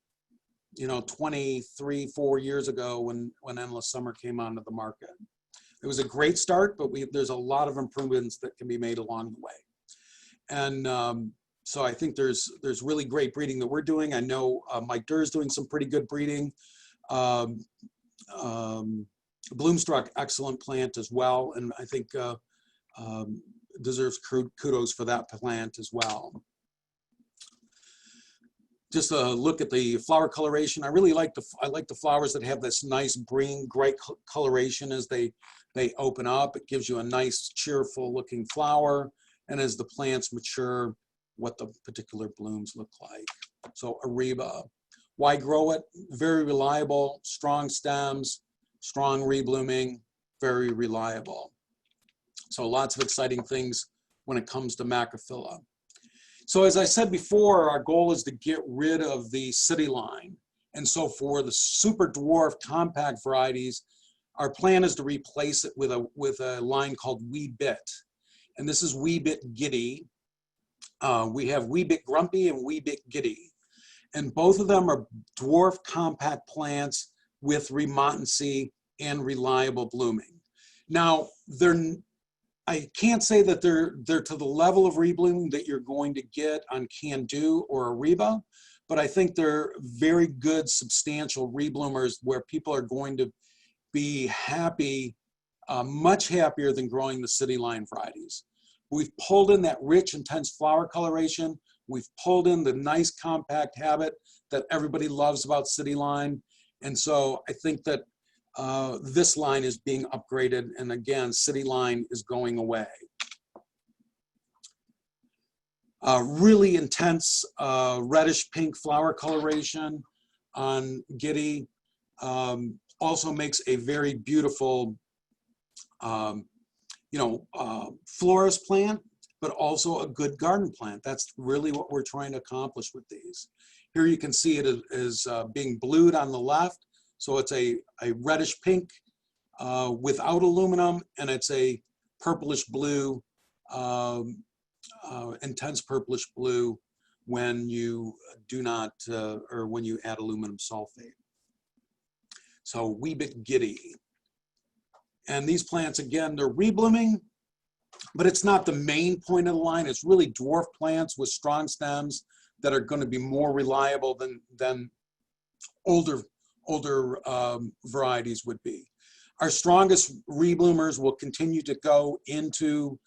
know, 23, 4 years ago when Endless Summer came onto the market. It was a great start, but there's a lot of improvements that can be made along the way. And so I think there's really great breeding that we're doing. I know Mike Durr is doing some pretty good breeding. Bloomstruck, excellent plant as well. And I think deserves kudos for that plant as well. just a look at the flower coloration. I really like the flowers that have this nice green, bright coloration as they open up. It gives you a nice, cheerful looking flower. And as the plants mature, what the particular blooms look like. So Ariba. Why grow it? Very reliable, strong stems, strong reblooming, very reliable. So lots of exciting things when it comes to Macrophylla. So as I said before, our goal is to get rid of the city line. And so for the super dwarf compact varieties, our plan is to replace it with a line called Wee Bit. And this is Wee Bit Giddy. We have Wee Bit Grumpy and Wee Bit Giddy. And both of them are dwarf compact plants with remontancy and reliable blooming. Now, I can't say that they're to the level of reblooming that you're going to get on Can Do or Ariba, but I think they're very good, substantial rebloomers where people are going to be happy, much happier than growing the city line varieties. We've pulled in that rich, intense flower coloration. We've pulled in the nice compact habit that everybody loves about city line. And so I think that this line is being upgraded, and again, city line is going away. Really intense reddish pink flower coloration on Giddy. Also makes a very beautiful, florist plant, but also a good garden plant. That's really what we're trying to accomplish with these. Here you can see it as being blued on the left. So it's a reddish pink without aluminum, and it's a purplish blue, intense purplish blue when you do not, or when you add aluminum sulfate. So Wee Bit Giddy. And these plants, again, they're reblooming, but it's not the main point of the line. It's really dwarf plants with strong stems that are going to be more reliable than older varieties would be. Our strongest rebloomers will continue to go into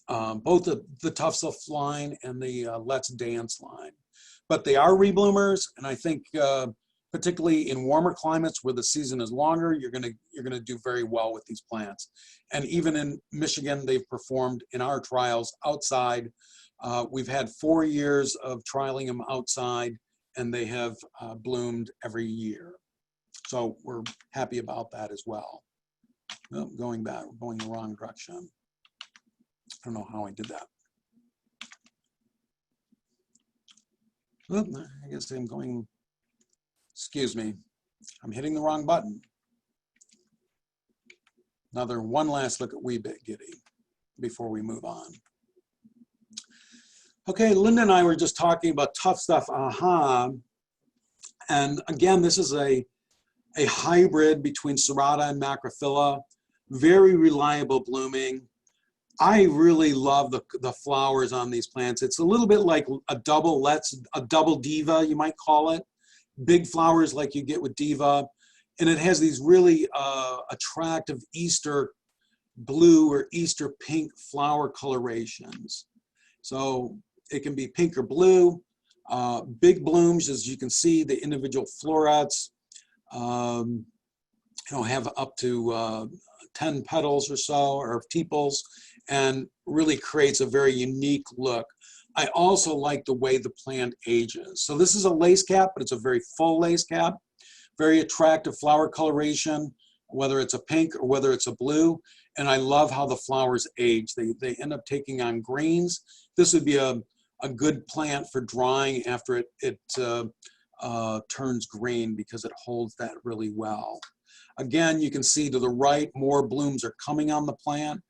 both the Tufts of line and the Let's Dance line. But they are rebloomers, and I think particularly in warmer climates where the season is longer, you're gonna do very well with these plants. And even in Michigan, they've performed in our trials outside. We've had 4 years of trialing them outside, and they have bloomed every year. So we're happy about that as well. Oh, going back, going the wrong direction. I don't know how I did that. Oh, I guess I'm going, excuse me, I'm hitting the wrong button. One last look at Wee Bit Giddy before we move on. Okay, Linda and I were just talking about Tough Stuff Aha. And again, this is a hybrid between Serrata and Macrophylla, very reliable blooming. I really love the flowers on these plants. It's a little bit like a double diva, you might call it. Big flowers like you get with diva. And it has these really attractive Easter blue or Easter pink flower colorations. So it can be pink or blue, big blooms, as you can see, the individual florets, have up to 10 petals or so, or tepals, and really creates a very unique look. I also like the way the plant ages. So this is a lace cap, but it's a very full lace cap, very attractive flower coloration, whether it's a pink or whether it's a blue. And I love how the flowers age. They end up taking on greens. This would be a good plant for drying after it turns green, because it holds that really well. Again, you can see to the right, more blooms are coming on the plant.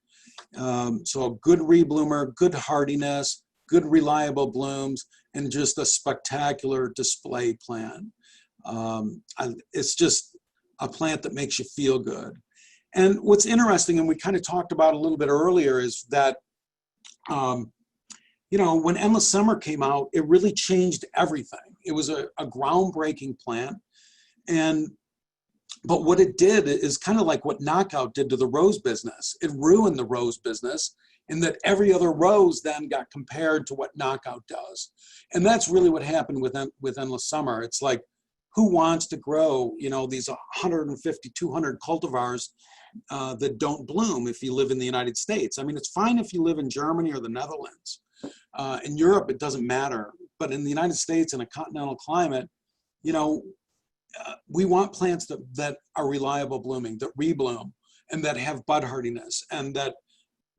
So a good rebloomer, good hardiness, good reliable blooms, and just a spectacular display plant. It's just a plant that makes you feel good. And what's interesting, and we kind of talked about a little bit earlier, is that when Endless Summer came out, it really changed everything. It was a groundbreaking plant. But what it did is kind of like what Knockout did to the rose business. It ruined the rose business, and that every other rose then got compared to what Knockout does. And that's really what happened with Endless Summer. It's like, who wants to grow, you know, these 150, 200 cultivars that don't bloom if you live in the United States? I mean, it's fine if you live in Germany or the Netherlands. In Europe, it doesn't matter. But in the United States, in a continental climate, you know, we want plants that are reliable blooming, that rebloom, and that have bud hardiness, and that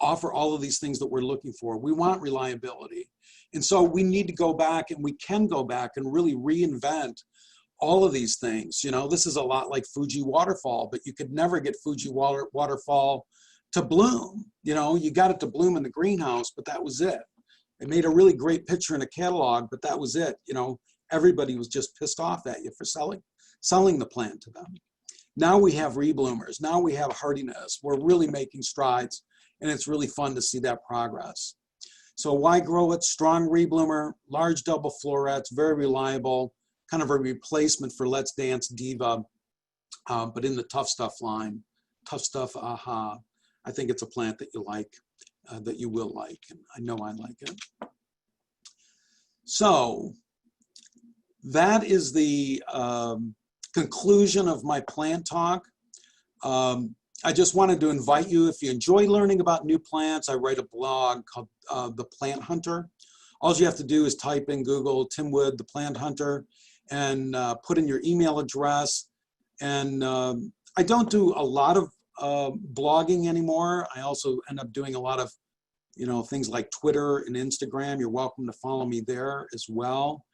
offer all of these things that we're looking for. We want reliability. And so we need to go back, and we can go back and really reinvent all of these things. You know, this is a lot like Fuji waterfall, but you could never get Fuji waterfall to bloom. You know, you got it to bloom in the greenhouse, but that was it. It made a really great picture in a catalog, but that was it. You know, everybody was just pissed off at you for selling the plant to them. Now we have rebloomers. Now we have hardiness. We're really making strides, and it's really fun to see that progress. So why grow it? Strong rebloomer, large double florets, very reliable, kind of a replacement for Let's Dance Diva, but in the Tough Stuff line. Tough Stuff, aha. I think it's a plant that you like, that you will like, and I know I like it. So that is the conclusion of my plant talk. I just wanted to invite you, if you enjoy learning about new plants, I write a blog called The Plant Hunter. All you have to do is type in Google Tim Wood, The Plant Hunter, and put in your email address. And I don't do a lot of blogging anymore. I also end up doing a lot of, you know, things like Twitter and Instagram. You're welcome to follow me there as well.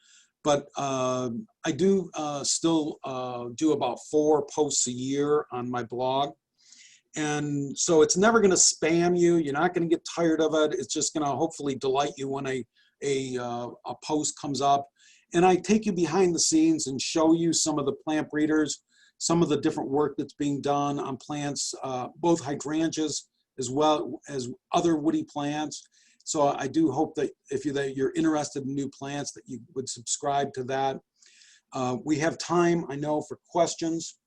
But I do still do about 4 posts a year on my blog. And so it's never going to spam you. You're not going to get tired of it. It's just going to hopefully delight you when a post comes up. And I take you behind the scenes and show you some of the plant breeders, some of the different work that's being done on plants, both hydrangeas as well as other woody plants. So I do hope that if you're interested in new plants, that you would subscribe to that. We have time, I know, for questions.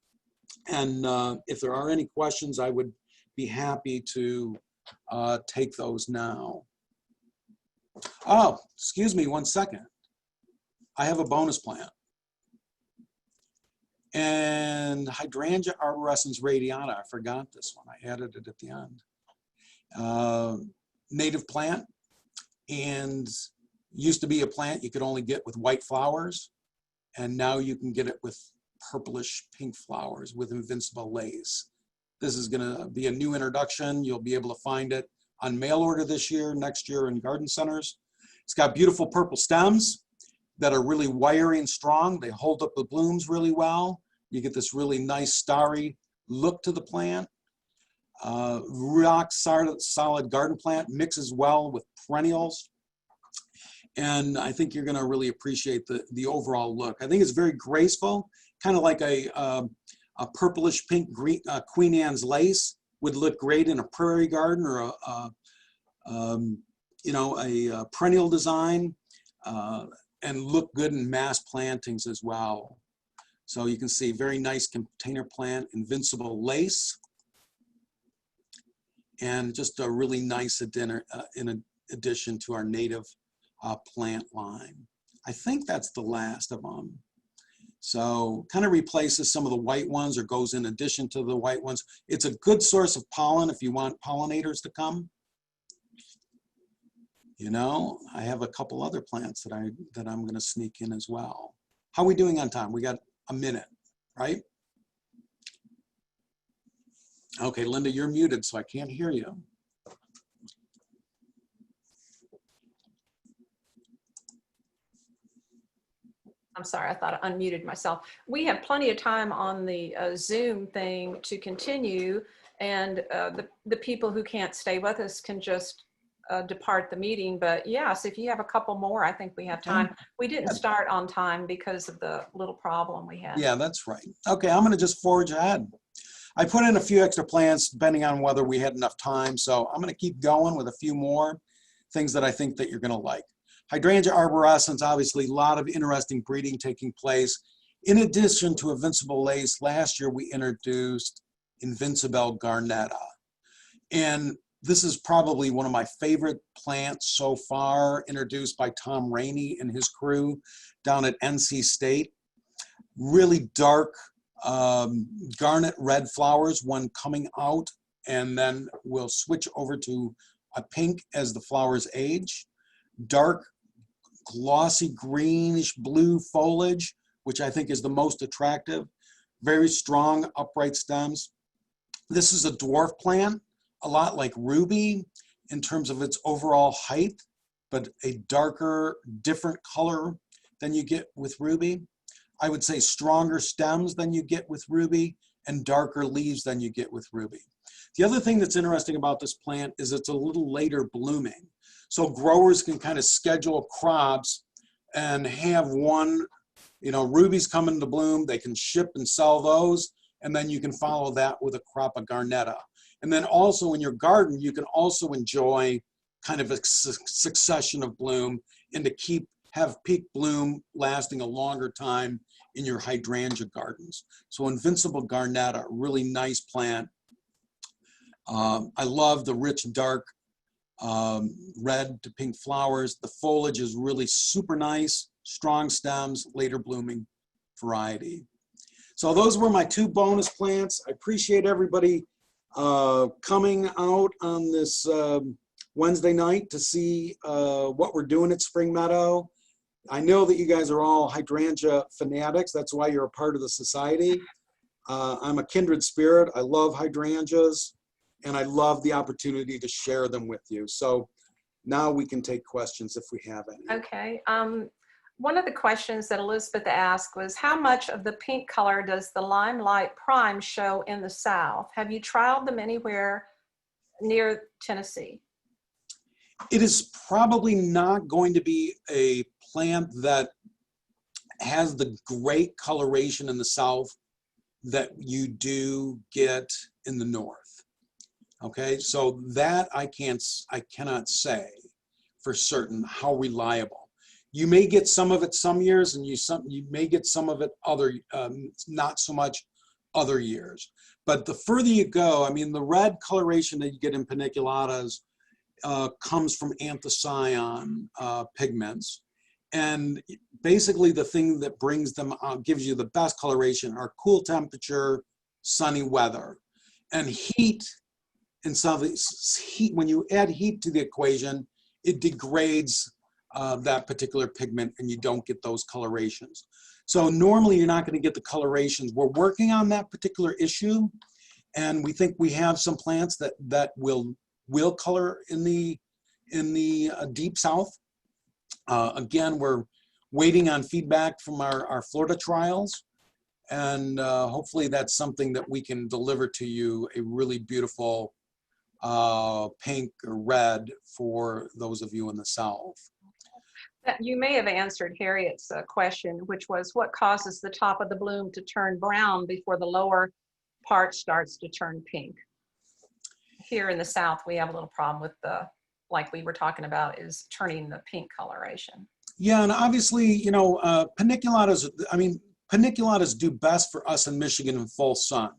And if there are any questions, I would be happy to take those now. Oh, excuse me 1 second. I have a bonus plant. And Hydrangea arborescens radiata, I forgot this one. I added it at the end. Native plant, and used to be a plant you could only get with white flowers, and now you can get it with purplish pink flowers with invincible lace. This is going to be a new introduction. You'll be able to find it on mail order this year, next year in garden centers. It's got beautiful purple stems that are really wiry and strong. They hold up the blooms really well. You get this really nice starry look to the plant. Rock solid garden plant, mixes well with perennials. And I think you're going to really appreciate the overall look. I think it's very graceful, kind of like a purplish pink green, Queen Anne's lace would look great in a prairie garden or a perennial design, and look good in mass plantings as well. So you can see very nice container plant, invincible lace, and just a really nice addition to our native plant line. I think that's the last of them. So kind of replaces some of the white ones or goes in addition to the white ones. It's a good source of pollen if you want pollinators to come. You know, I have a couple other plants that I'm going to sneak in as well. How are we doing on time? We got a minute, right? Okay, Linda, you're muted, so I can't hear you. I'm sorry, I thought I unmuted myself. We have plenty of time on the Zoom thing to continue, and the people who can't stay with us can just depart the meeting. But yes, if you have a couple more, I think we have time. We didn't start on time because of the little problem we had. Yeah, that's right. Okay, I'm going to just forge ahead. I put in a few extra plants depending on whether we had enough time, so I'm going to keep going with a few more things that I think that you're going to like. Hydrangea arborescens, obviously a lot of interesting breeding taking place. In addition to invincible lace, last year we introduced Invincibelle garnetta. And This is probably one of my favorite plants so far, introduced by Tom Rainey and his crew down at NC State. Really dark garnet red flowers when coming out, and then will switch over to a pink as the flowers age. Dark glossy greenish blue foliage, which I think is the most attractive. Very strong upright stems. This is a dwarf plant, a lot like ruby in terms of its overall height, but a darker, different color than you get with ruby. I would say stronger stems than you get with ruby and darker leaves than you get with ruby. The other thing that's interesting about this plant is it's a little later blooming. So growers can kind of schedule crops and have one, rubies come into bloom, they can ship and sell those, and then you can follow that with a crop of garnetta. And then also in your garden, you can also enjoy kind of a succession of bloom and to have peak bloom lasting a longer time in your hydrangea gardens. So Invincible Garnetta, really nice plant. I love the rich, dark red to pink flowers. The foliage is really super nice, strong stems, later blooming variety. So those were my 2 bonus plants. I appreciate everybody coming out on this Wednesday night to see what we're doing at Spring Meadow. I know that you guys are all hydrangea fanatics. That's why you're a part of the society. I'm a kindred spirit. I love hydrangeas, and I love the opportunity to share them with you. So now we can take questions if we have any. Okay. One of the questions that Elizabeth asked was, how much of the pink color does the Limelight Prime show in the South? Have you trialed them anywhere near Tennessee? It is probably not going to be a plant that has the great coloration in the South that you do get in the North. Okay, so that I cannot say for certain how reliable. You may get some of it some years, and you may get some of it other, not so much other years. But the further you go, I mean, the red coloration that you get in paniculatas comes from anthocyan pigments. And basically the thing that brings them out, gives you the best coloration, are cool temperature, sunny weather. And heat, in some of these, when you add heat to the equation, it degrades that particular pigment and you don't get those colorations. So normally you're not going to get the colorations. We're working on that particular issue, and we think we have some plants that will color in the deep South. Again, we're waiting on feedback from our Florida trials, and hopefully that's something that we can deliver to you, a really beautiful pink or red for those of you in the South. You may have answered Harriet's question, which was, what causes the top of the bloom to turn brown before the lower part starts to turn pink? Here in the South, we have a little problem with like we were talking about, is turning the pink coloration. Yeah, and obviously, paniculatas, paniculatas do best for us in Michigan in full sun.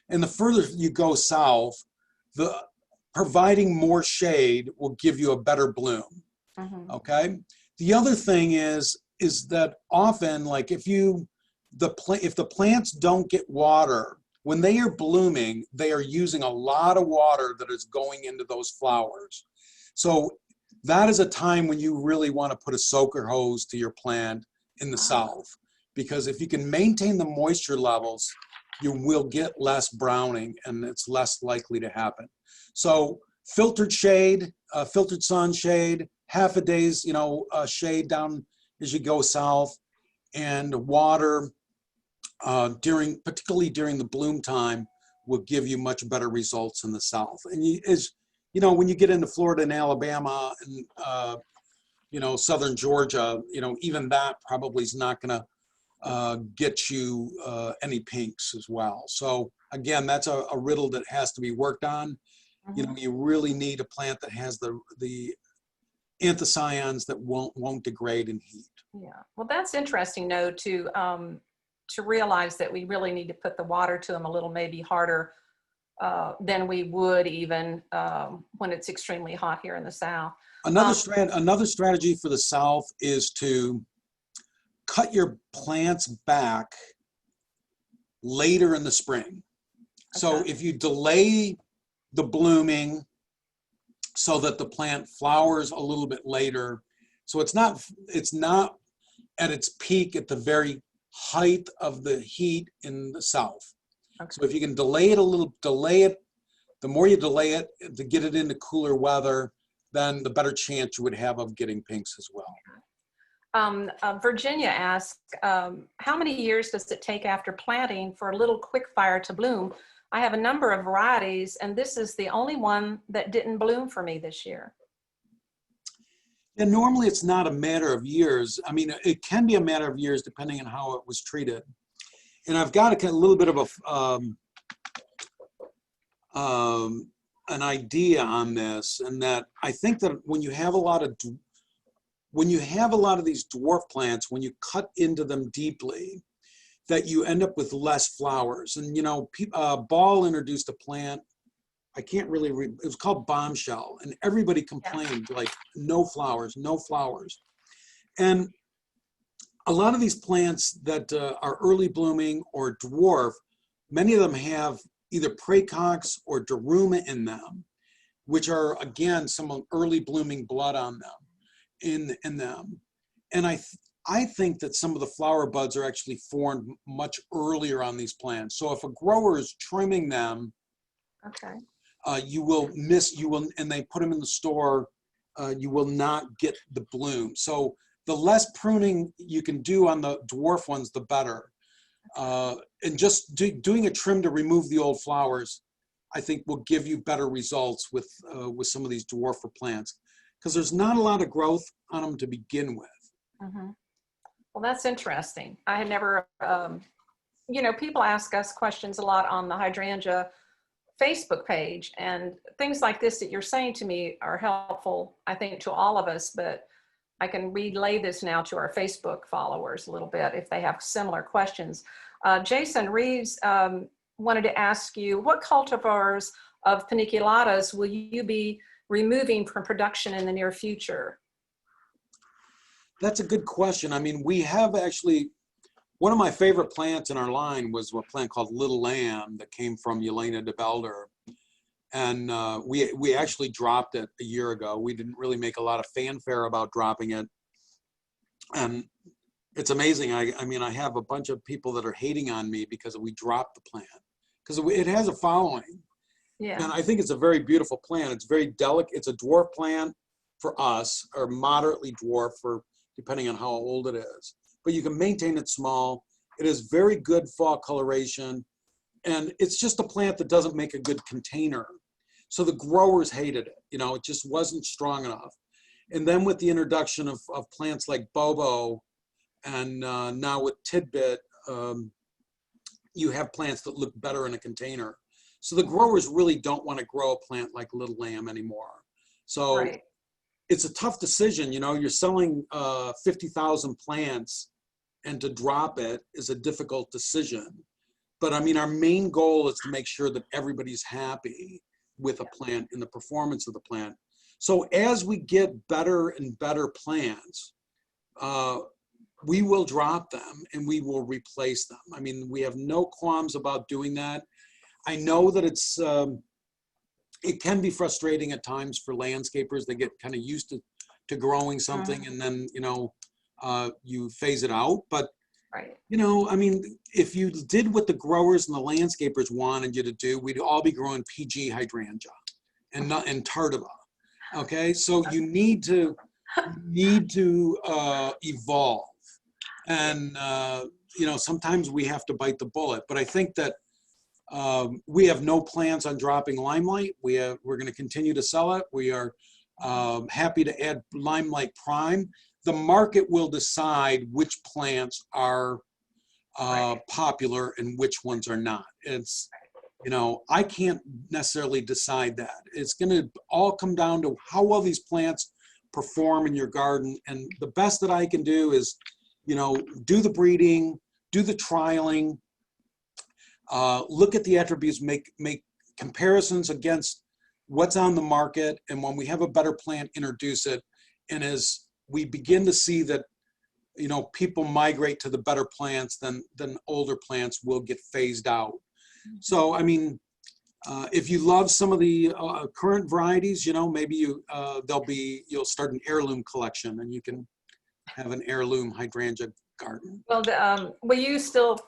And the further you go south, providing more shade will give you a better bloom. Mm-hmm. Okay. The other thing is that often, like if the plants don't get water, when they are blooming, they are using a lot of water that is going into those flowers. So that is a time when you really want to put a soaker hose to your plant in the South, because if you can maintain the moisture levels, you will get less browning and it's less likely to happen. So filtered shade, filtered sun shade, half a day's shade down as you go south, and water particularly during the bloom time will give you much better results in the South. And when you get into Florida and Alabama and southern Georgia, even that probably is not going to get you any pinks as well. So again, that's a riddle that has to be worked on. Mm-hmm. You really need a plant that has the anthocyans that won't degrade in heat. Yeah, well, that's interesting, though, to realize that we really need to put the water to them a little maybe harder than we would even when it's extremely hot here in the South. Another strategy for the South is to cut your plants back later in the spring. So Okay. if you delay the blooming so that the plant flowers a little bit later, so it's not at its peak at the very height of the heat in the South. Okay. So if you can delay it, the more you delay it to get it into cooler weather, then the better chance you would have of getting pinks as well. Virginia asked, how many years does it take after planting for a little quickfire to bloom? I have a number of varieties, and this is the only one that didn't bloom for me this year. And normally it's not a matter of years. I mean, it can be a matter of years depending on how it was treated. And I've got a little bit of an idea on this, and that I think that when you have a lot of these dwarf plants, when you cut into them deeply, that you end up with less flowers. And, you know, Ball introduced a plant, I can't really read, it was called Bombshell, and everybody complained, like, no flowers, no flowers. And a lot of these plants that are early blooming or dwarf, many of them have either praecox or daruma in them, which are, again, some early blooming blood on them, in them. And I think that some of the flower buds are actually formed much earlier on these plants. So if a grower is trimming them, Okay. and they put them in the store, you will not get the bloom. So the less pruning you can do on the dwarf ones, the better. And just doing a trim to remove the old flowers, I think will give you better results with some of these dwarfer plants, because there's not a lot of growth on them to begin with. Mm-hmm. Well, that's interesting. I had never, you know, people ask us questions a lot on the hydrangea Facebook page, and things like this that you're saying to me are helpful, I think, to all of us, but I can relay this now to our Facebook followers a little bit if they have similar questions. Jason Reeves wanted to ask you, what cultivars of paniculatas will you be removing from production in the near future? That's a good question. I mean, we have actually, one of my favorite plants in our line was a plant called Little Lamb that came from Yelena de Belder. And we actually dropped it a year ago. We didn't really make a lot of fanfare about dropping it. And it's amazing. I mean, I have a bunch of people that are hating on me because we dropped the plant, because it has a following. Yeah. And I think it's a very beautiful plant. It's very delicate. It's a dwarf plant for us, or moderately dwarf for depending on how old it is. But you can maintain it small. It is very good fall coloration. And it's just a plant that doesn't make a good container. So the growers hated it. You know, it just wasn't strong enough. And then with the introduction of plants like Bobo, and now with Tidbit, you have plants that look better in a container. So the growers really don't want to grow a plant like Little Lamb anymore. So Right. It's a tough decision. You know, you're selling 50,000 plants, and to drop it is a difficult decision. But I mean, our main goal is to make sure that everybody's happy with a plant and the performance of the plant. So as we get better and better plants, we will drop them and we will replace them. I mean, we have no qualms about doing that. I know that it can be frustrating at times for landscapers. They get kind of used to growing something, and then, you know, you phase it out. But, Right. you know, I mean, if you did what the growers and the landscapers wanted you to do, we'd all be growing PG hydrangea and tardiva. Okay, so you need to evolve, and you know, sometimes we have to bite the bullet. But I think that we have no plans on dropping Limelight. We're going to continue to sell it. We are happy to add Limelight Prime. The market will decide which plants are popular and which ones are not. It's, you know, I can't necessarily decide that. It's going to all come down to how well these plants perform in your garden. And the best that I can do is, you know, do the breeding, do the trialing, look at the attributes, make comparisons against what's on the market, and when we have a better plant, introduce it. And as we begin to see that, you know, people migrate to the better plants, then older plants will get phased out. So, I mean, if you love some of the current varieties, you know, maybe you'll start an heirloom collection, and you can have an heirloom hydrangea garden. Well, will you still,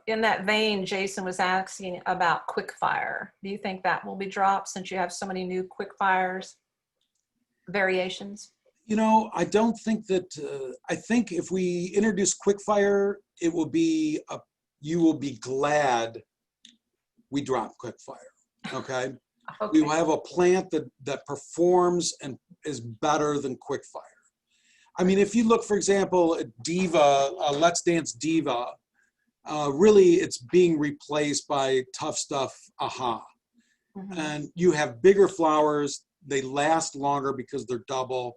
in that vein, Jason was asking about quick fire. Do you think that will be dropped since you have so many new quick fires variations? You know, I don't think that, I think if we introduce quick fire, it will be, you will be glad we drop quick fire, okay? Okay. We will have a plant that performs and is better than quick fire. I mean, if you look, for example, at Diva, Let's Dance Diva, really it's being replaced by Tough Stuff Aha. Mm-hmm. And you have bigger flowers, they last longer because they're double.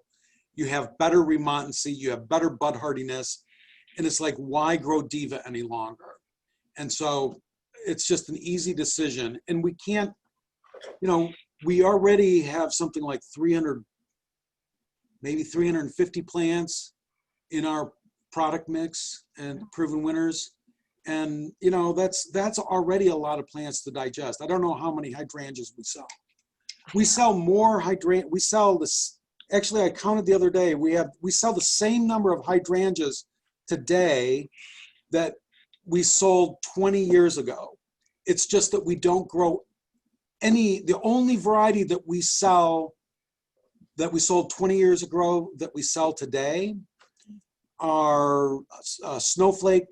You have better remontancy, you have better bud hardiness, and it's like, why grow Diva any longer? And so it's just an easy decision. And we can't, you know, we already have something like 300, maybe 350 plants in our product mix and proven winners. And, you know, that's already a lot of plants to digest. I don't know how many hydrangeas we sell. We sell more we sell this, actually I counted the other day, we sell the same number of hydrangeas today that we sold 20 years ago. It's just that we don't grow the only variety that we sell that we sold 20 years ago that we sell today are snowflake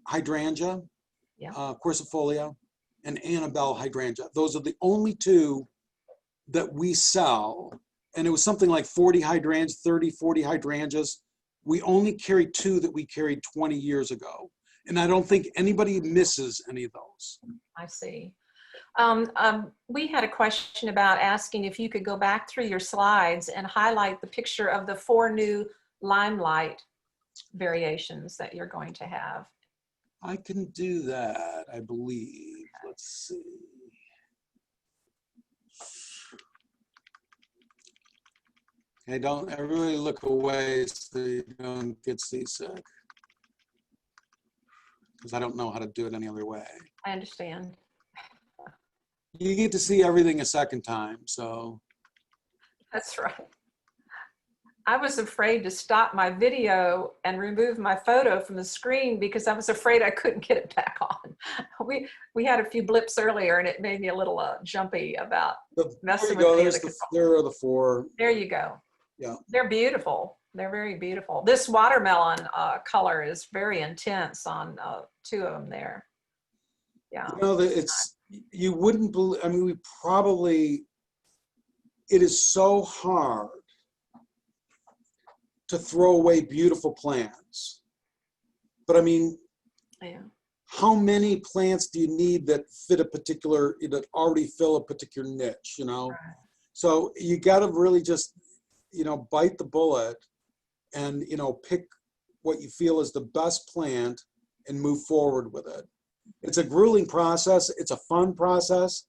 hydrangea, Yeah. quercifolia, and Annabelle hydrangea. Those are the only two that we sell. And it was something like 40 hydrangeas, 30, 40 hydrangeas. We only carry two that we carried 20 years ago. And I don't think anybody misses any of those. I see. We had a question about asking if you could go back through your slides and highlight the picture of the 4 new limelight variations that you're going to have. I can do that, I believe. Let's see. Hey, don't everybody look away so you don't get seasick. Because I don't know how to do it any other way. I understand. You get to see everything a second time, so. That's right. I was afraid to stop my video and remove my photo from the screen because I was afraid I couldn't get it back on. We had a few blips earlier and it made me a little jumpy about messing with the other controls. There are the 4. There you go. Yeah. They're beautiful. They're very beautiful. This watermelon color is very intense on 2 of them there. Yeah. You know, you wouldn't believe, I mean, it is so hard to throw away beautiful plants. But I mean, yeah. How many plants do you need that fit that already fill a particular niche, you know? Right. So you got to really just, you know, bite the bullet and, you know, pick what you feel is the best plant and move forward with it. It's a grueling process. It's a fun process.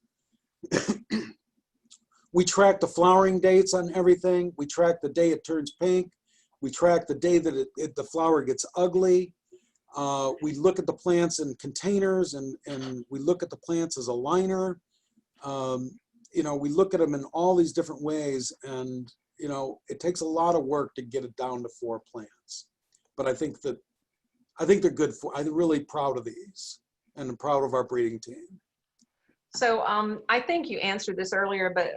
We track the flowering dates on everything. We track the day it turns pink. We track the day that the flower gets ugly. We look at the plants in containers and we look at the plants as a liner. You know, we look at them in all these different ways, and, you know, it takes a lot of work to get it down to 4 plants. But I think they're good I'm really proud of these and I'm proud of our breeding team. So I think you answered this earlier, but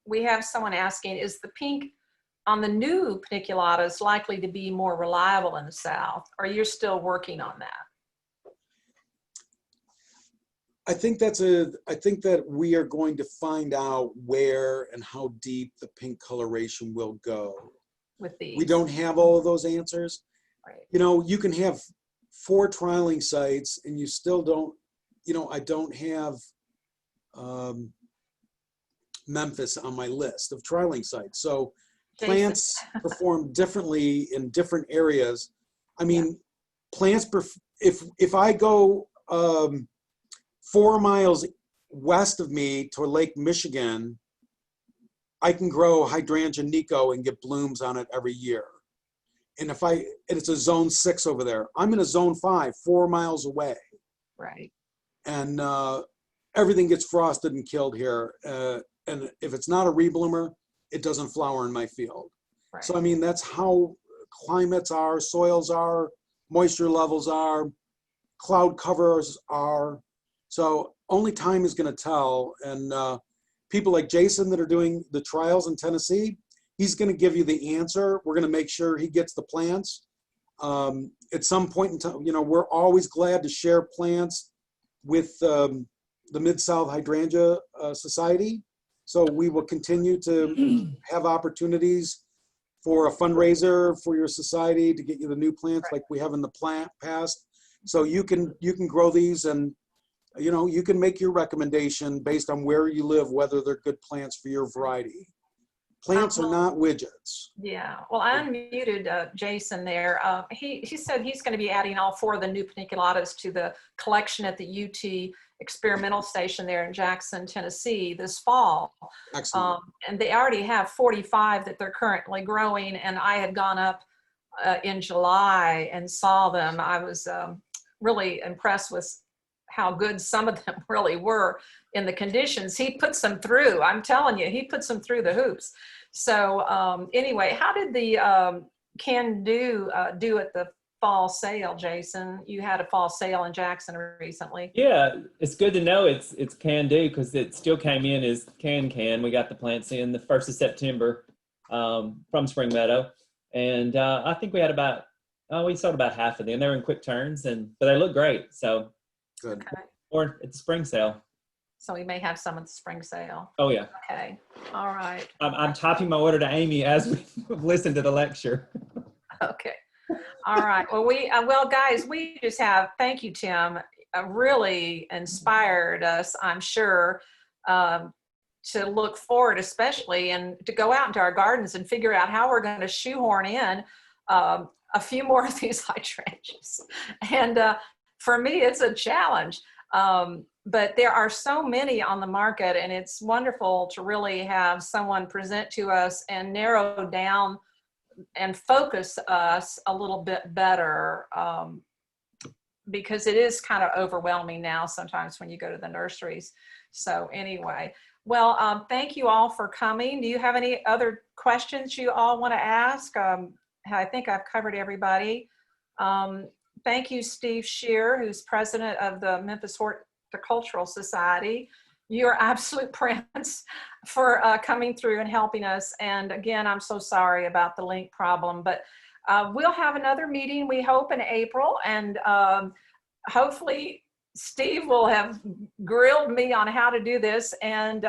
we have someone asking, is the pink on the new paniculatas likely to be more reliable in the South, or you're still working on that? I think that we are going to find out where and how deep the pink coloration will go. With these. We don't have all of those answers. Right. You know, you can have 4 trialing sites and you still don't, you know, I don't have Memphis on my list of trialing sites. So plants perform differently in different areas. I mean, yeah. Plants, if I go 4 miles west of me to Lake Michigan, I can grow hydrangea Nico and get blooms on it every year. And it's a zone 6 over there. I'm in a zone 5, 4 miles away. Right. And everything gets frosted and killed here. And if it's not a rebloomer, it doesn't flower in my field. Right. So, I mean, that's how climates are, soils are, moisture levels are, cloud covers are. So only time is going to tell. And people like Jason that are doing the trials in Tennessee, he's going to give you the answer. We're going to make sure he gets the plants. At some point in time, you know, we're always glad to share plants with the Midsouth Hydrangea Society. So we will continue to have opportunities for a fundraiser for your society to get you the new plants like we have in the past. So you can grow these, and you know, you can make your recommendation based on where you live, whether they're good plants for your variety. Plants are not widgets. Yeah, well, I unmuted Jason there. He said he's going to be adding all 4 of the new paniculatas to the collection at the UT experimental station there in Jackson, Tennessee this fall. Excellent. And they already have 45 that they're currently growing. And I had gone up in July and saw them. I was really impressed with how good some of them really were in the conditions. He puts them through, I'm telling you, he puts them through the hoops. So anyway, how did the Can Do do at the fall sale, Jason? You had a fall sale in Jackson recently. Yeah, it's good to know it's can do, because it still came in as can. We got the plants in the 1st of September from Spring Meadow, and I think we had we sold about half of them. They were in quick turns, but they look great. So Good. Okay. or at the spring sale. So we may have some at the spring sale. Oh yeah. Okay. All right. I'm typing my order to Amy as we listen to the lecture. Okay. All right. Well, well, guys, we just have, thank you, Tim, really inspired us, I'm sure, to look forward, especially, and to go out into our gardens and figure out how we're going to shoehorn in a few more of these hydrangeas. And for me, it's a challenge. But there are so many on the market, and it's wonderful to really have someone present to us and narrow down and focus us a little bit better, because it is kind of overwhelming now sometimes when you go to the nurseries. So anyway, well, thank you all for coming. Do you have any other questions you all want to ask? I think I've covered everybody. Thank you, Steve Shear, who's president of the Memphis Horticultural Society. You're absolute prince for coming through and helping us. And again, I'm so sorry about the link problem, but we'll have another meeting, we hope, in April. And hopefully Steve will have grilled me on how to do this, and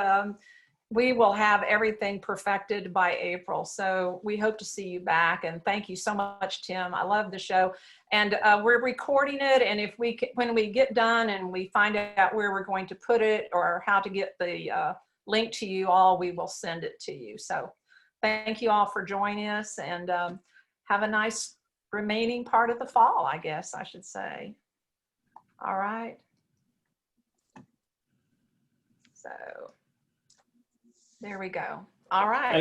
we will have everything perfected by April. So we hope to see you back. And thank you so much, Tim. I love the show. And we're recording it. And if when we get done and we find out where we're going to put it or how to get the link to you all, we will send it to you. So thank you all for joining us, and have a nice remaining part of the fall, I guess I should say. All right. So there we go. All right.